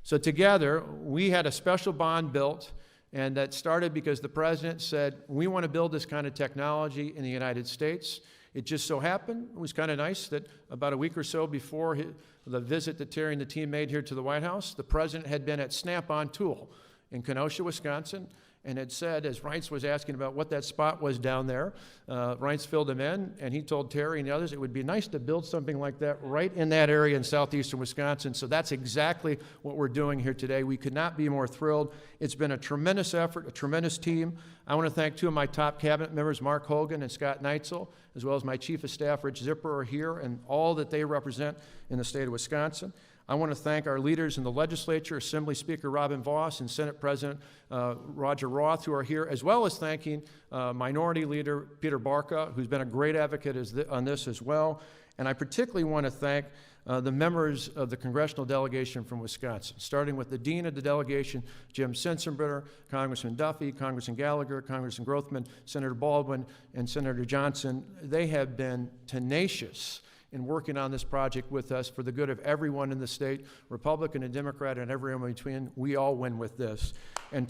So together, we had a special bond built, and that started because the President said, we want to build this kind of technology in the United States. It just so happened, it was kind of nice that about a week or so before the visit that Terry and the team made here to the White House, the President had been at Snap-on Tool in Kenosha, Wisconsin, and had said, as Reince was asking about what that spot was down there, Reince filled him in, and he told Terry and the others it would be nice to build something like that right in that area in southeastern Wisconsin. So that's exactly what we're doing here today. We could not be more thrilled. It's been a tremendous effort, a tremendous team. I want to thank 2 of my top cabinet members, Mark Hogan and Scott Neitzel, as well as my Chief of Staff, Rich Zipper, are here, and all that they represent in the state of Wisconsin. I want to thank our leaders in the legislature, Assembly Speaker Robin Voss and Senate President Roger Roth, who are here, as well as thanking Minority Leader Peter Barca, who's been a great advocate on this as well. And I particularly want to thank the members of the congressional delegation from Wisconsin, starting with the dean of the delegation, Jim Sensenbrenner, Congressman Duffy, Congressman Gallagher, Congressman Grothman, Senator Baldwin, and Senator Johnson. They have been tenacious in working on this project with us for the good of everyone in the state, Republican and Democrat and everyone in between. We all win with this. And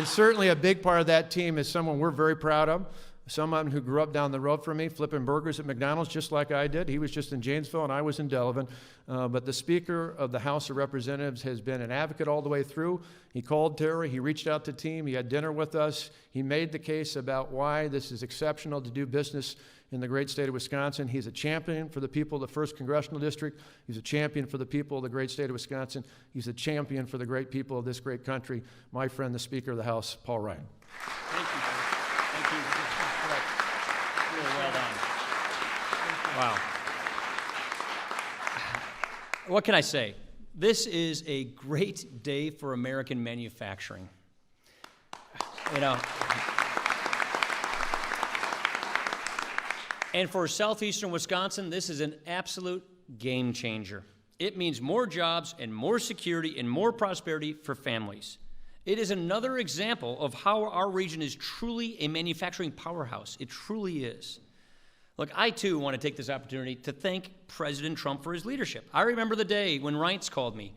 certainly a big part of that team is someone we're very proud of. Someone who grew up down the road from me, flipping burgers at McDonald's just like I did. He was just in Janesville and I was in Delavan. But the Speaker of the House of Representatives has been an advocate all the way through. He called Terry, he reached out to the team, he had dinner with us. He made the case about why this is exceptional to do business in the great state of Wisconsin. He's a champion for the people of the 1st Congressional District. He's a champion for the people of the great state of Wisconsin. He's a champion for the great people of this great country. My friend, the Speaker of the House, Paul Ryan. Thank you. Thank you. Really well done. Wow. What can I say? This is a great day for American manufacturing. You know, and for southeastern Wisconsin, this is an absolute game changer. It means more jobs and more security and more prosperity for families. It is another example of how our region is truly a manufacturing powerhouse. It truly is. Look, I too want to take this opportunity to thank President Trump for his leadership. I remember the day when Reince called me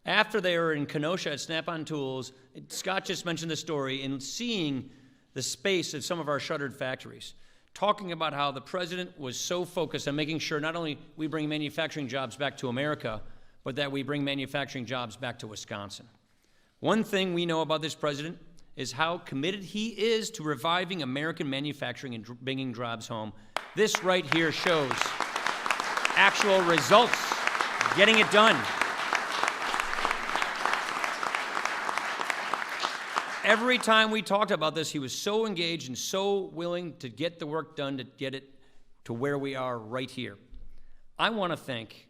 after they were in Kenosha at Snap-on Tools. Scott just mentioned the story, and seeing the space of some of our shuttered factories, talking about how the president was so focused on making sure not only we bring manufacturing jobs back to America, but that we bring manufacturing jobs back to Wisconsin. One thing we know about this president is how committed he is to reviving American manufacturing and bringing jobs home. This right here shows actual results, getting it done. Every time we talked about this, he was so engaged and so willing to get the work done to get it to where we are right here. I want to thank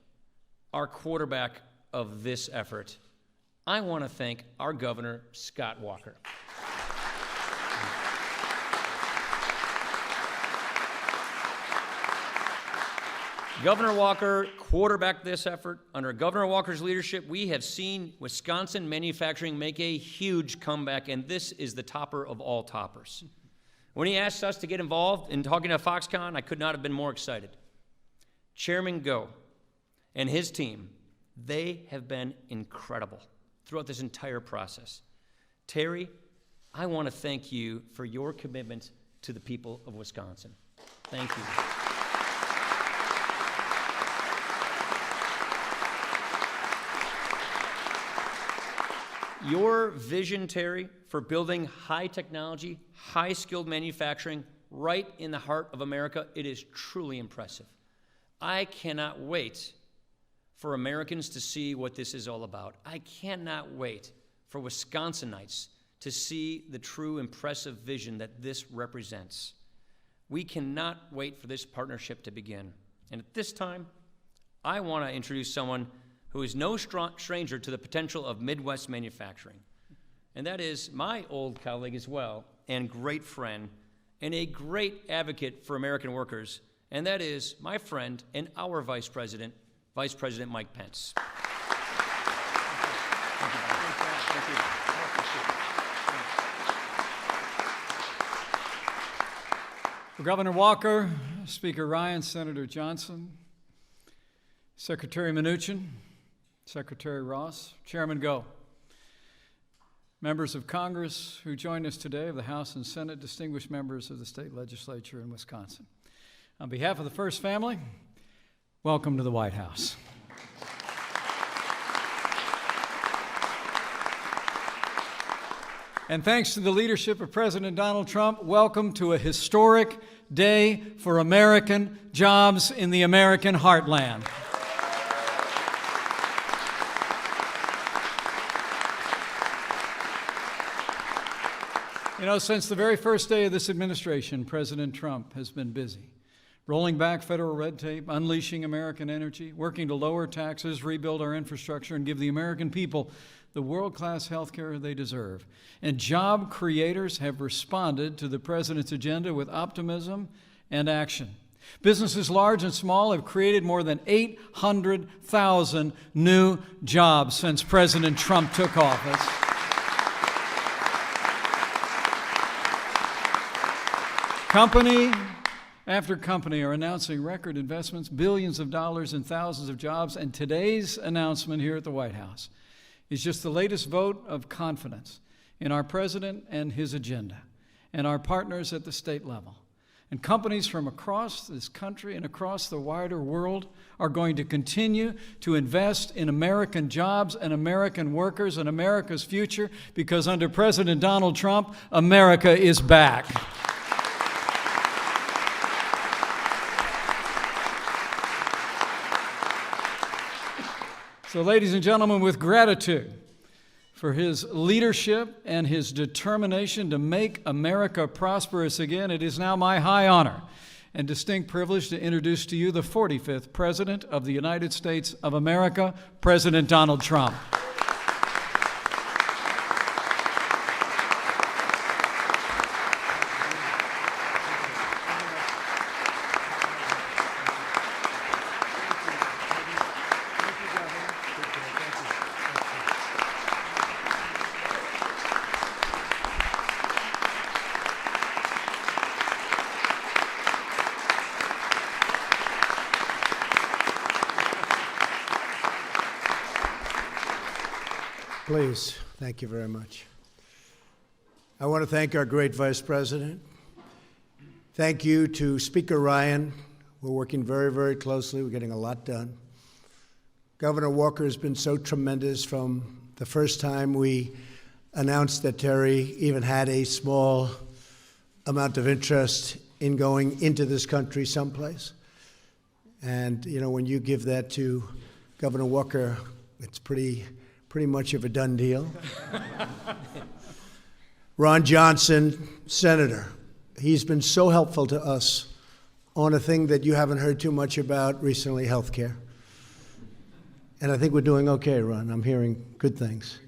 our quarterback of this effort. I want to thank our governor, Scott Walker. Governor Walker quarterbacked this effort. Under Governor Walker's leadership, we have seen Wisconsin manufacturing make a huge comeback, and this is the topper of all toppers. When he asked us to get involved in talking to Foxconn, I could not have been more excited. Chairman Go and his team, they have been incredible throughout this entire process. Terry, I want to thank you for your commitment to the people of Wisconsin. Thank you. Your vision, Terry, for building high technology, high skilled manufacturing right in the heart of America, it is truly impressive. I cannot wait for Americans to see what this is all about. I cannot wait for Wisconsinites to see the true impressive vision that this represents. We cannot wait for this partnership to begin. And at this time, I want to introduce someone who is no stranger to the potential of Midwest manufacturing. And that is my old colleague as well, and great friend, and a great advocate for American workers, and that is my friend and our Vice President Mike Pence. Governor Walker, Speaker Ryan, Senator Johnson, Secretary Mnuchin, Secretary Ross, Chairman Go, members of Congress who join us today of the House and Senate, distinguished members of the state legislature in Wisconsin. On behalf of the First Family, welcome to the White House. And thanks to the leadership of President Donald Trump, welcome to a historic day for American jobs in the American heartland. You know, since the very first day of this administration, President Trump has been busy rolling back federal red tape, unleashing American energy, working to lower taxes, rebuild our infrastructure, and give the American people the world-class health care they deserve. And job creators have responded to the president's agenda with optimism and action. Businesses large and small have created more than 800,000 new jobs since President Trump took office. Company after company are announcing record investments, billions of dollars and thousands of jobs, and today's announcement here at the White House is just the latest vote of confidence in our president and his agenda, and our partners at the state level. And companies from across this country and across the wider world are going to continue to invest in American jobs and American workers and America's future, because under President Donald Trump, America is back. So, ladies and gentlemen, with gratitude for his leadership and his determination to make America prosperous again, it is now my high honor and distinct privilege to introduce to you the 45th President of the United States of America, President Donald Trump. Please, thank you very much. I want to thank our great Vice President. Thank you to Speaker Ryan. We're working very, very closely. We're getting a lot done. Governor Walker has been so tremendous from the first time we announced that Terry even had a small amount of interest in going into this country someplace. And, you know, when you give that to Governor Walker, it's pretty much of a done deal. Ron Johnson, Senator, he's been so helpful to us on a thing that you haven't heard too much about recently, health care. And I think we're doing okay, Ron. I'm hearing good things.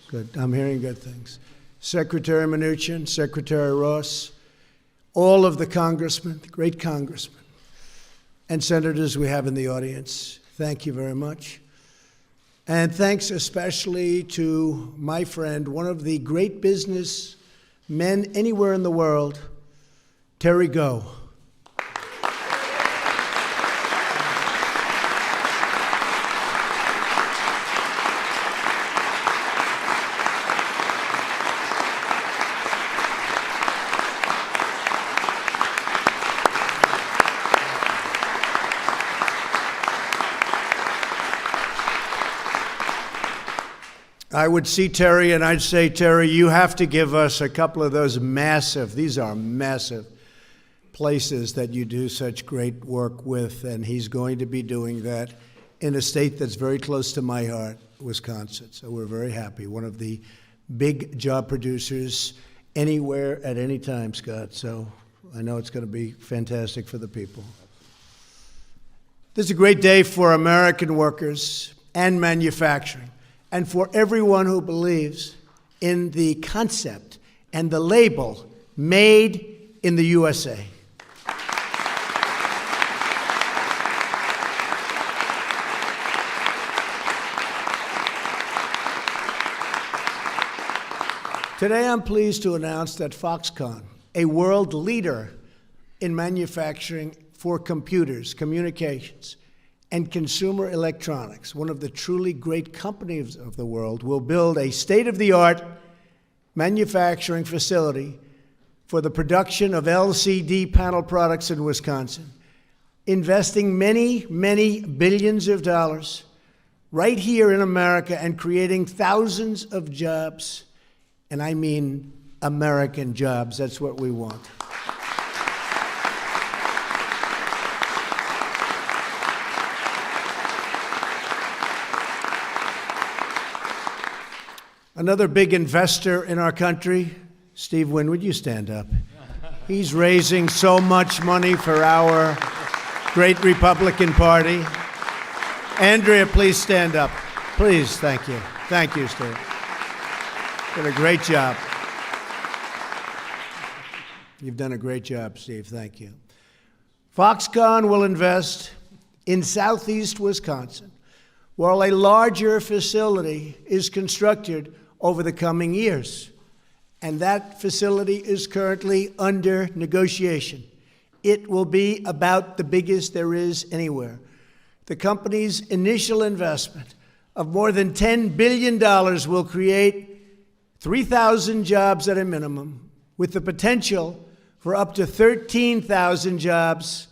Good. I'm hearing good things. Secretary Mnuchin, Secretary Ross, all of the congressmen, the great congressmen, and senators we have in the audience, thank you very much. And thanks especially to my friend, one of the great business men anywhere in the world, Terry Go. I would see Terry and I'd say, Terry, you have to give us a couple of those massive, these are massive places that you do such great work with, and he's going to be doing that in a state that's very close to my heart, Wisconsin. So we're very happy. One of the big job producers anywhere at any time, Scott. So I know it's going to be fantastic for the people. This is a great day for American workers and manufacturing, and for everyone who believes in the concept and the label, made in the USA. Today I'm pleased to announce that Foxconn, a world leader in manufacturing for computers, communications, and consumer electronics, one of the truly great companies of the world, will build a state-of-the-art manufacturing facility for the production of LCD panel products in Wisconsin, investing many, many billions of dollars right here in America and creating thousands of jobs. And I mean American jobs. That's what we want. Another big investor in our country, Steve Wynn, would you stand up? He's raising so much money for our great Republican Party. Andrea, please stand up. Please, thank you. Thank you, Steve. Did a great job. You've done a great job, Steve. Thank you. Foxconn will invest in southeast Wisconsin, while a larger facility is constructed over the coming years. And that facility is currently under negotiation. It will be about the biggest there is anywhere. The company's initial investment of more than $10 billion will create 3,000 jobs at a minimum, with the potential for up to 13,000 jobs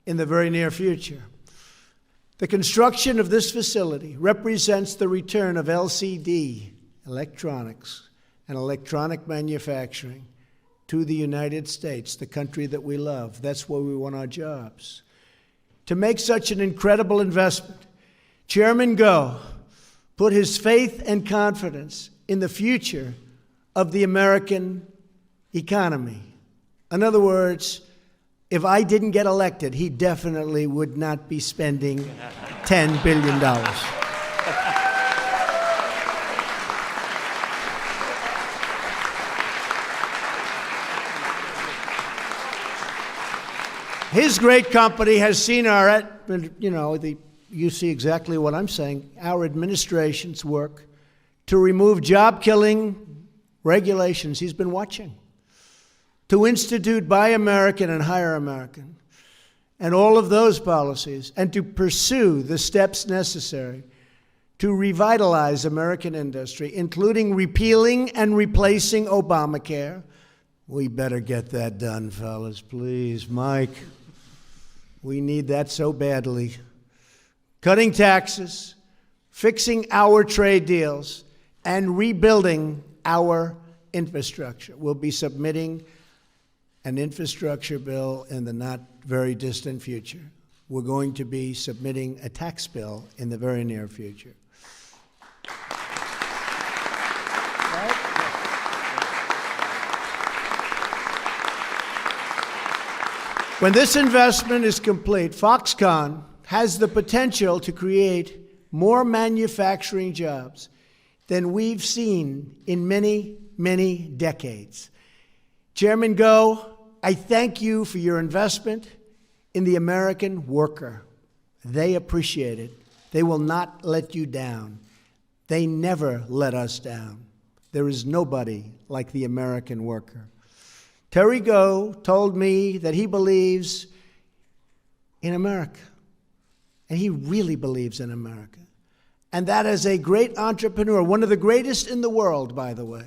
in the very near future. The construction of this facility represents the return of LCD, electronics, and electronic manufacturing to the United States, the country that we love. That's where we want our jobs. To make such an incredible investment, Chairman Go put his faith and confidence in the future of the American economy. In other words, if I didn't get elected, he definitely would not be spending $10 billion. His great company has seen you see exactly what I'm saying, our administration's work to remove job-killing regulations he's been watching, to institute Buy American and Hire American, and all of those policies, and to pursue the steps necessary to revitalize American industry, including repealing and replacing Obamacare. We better get that done, fellas, please. Mike, we need that so badly. Cutting taxes, fixing our trade deals, and rebuilding our infrastructure. We'll be submitting an infrastructure bill in the not very distant future. We're going to be submitting a tax bill in the very near future. When this investment is complete, Foxconn has the potential to create more manufacturing jobs than we've seen in many, many decades. Chairman Go, I thank you for your investment in the American worker. They appreciate it. They will not let you down. They never let us down. There is nobody like the American worker. Terry Go told me that he believes in America, and he really believes in America. And that as a great entrepreneur, one of the greatest in the world, by the way,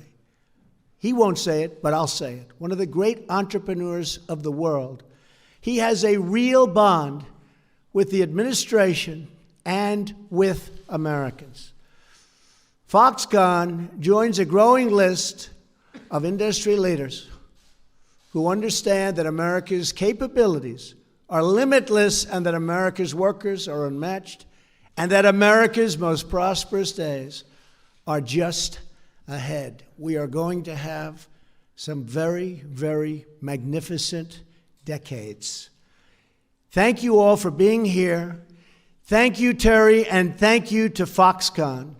he won't say it, but I'll say it, one of the great entrepreneurs of the world, he has a real bond with the administration and with Americans. Foxconn joins a growing list of industry leaders who understand that America's capabilities are limitless and that America's workers are unmatched and that America's most prosperous days are just ahead. We are going to have some very, very magnificent decades. Thank you all for being here. Thank you, Terry, and thank you to Foxconn.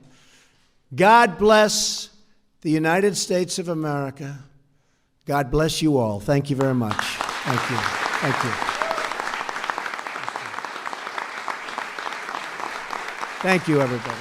God bless the United States of America. God bless you all. Thank you very much. Thank you. Thank you. Thank you, everybody.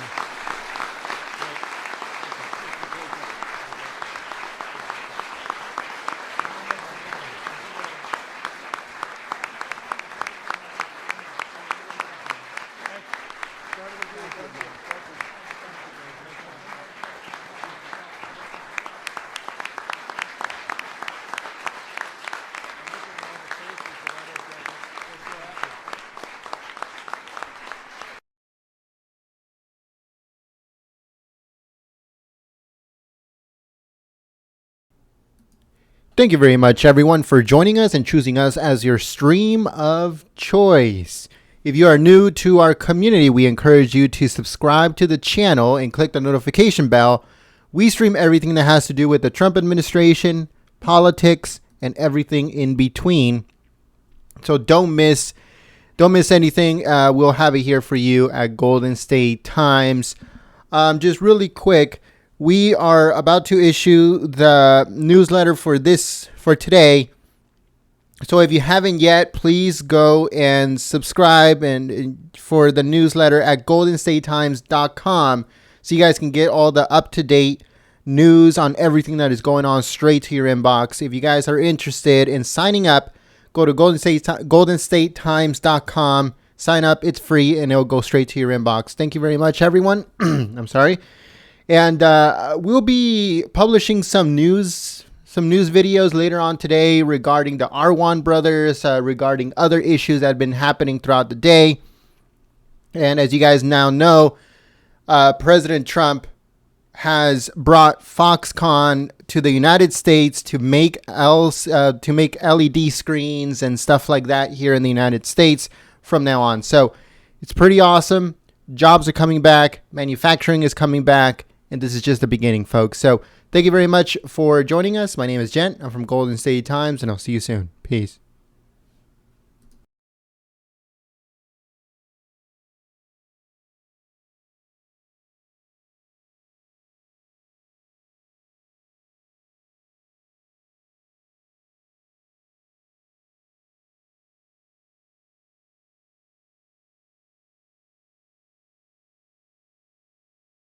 Thank you very much, everyone, for joining us and choosing us as your stream of choice. If you are new to our community, we encourage you to subscribe to the channel and click the notification bell. We stream everything that has to do with the Trump administration, politics, and everything in between. So don't miss anything. We'll have it here for you at Golden State Times. Just really quick, we are about to issue the newsletter for today. So if you haven't yet, please go and subscribe and for the newsletter at goldenstatetimes.com so you guys can get all the up-to-date news on everything that is going on straight to your inbox. If you guys are interested in signing up, go to goldenstatetimes.com, sign up, it's free, and it'll go straight to your inbox. Thank you very much, everyone. I'm sorry. And we'll be publishing some news videos later on today regarding the Arwan brothers, regarding other issues that have been happening throughout the day. And as you guys now know, President Trump has brought Foxconn to the United States to make LED screens and stuff like that here in the United States from now on. So it's pretty awesome. Jobs are coming back. Manufacturing is coming back. And this is just the beginning, folks. So thank you very much for joining us. My name is Jen. I'm from Golden State Times, and I'll see you soon. Peace.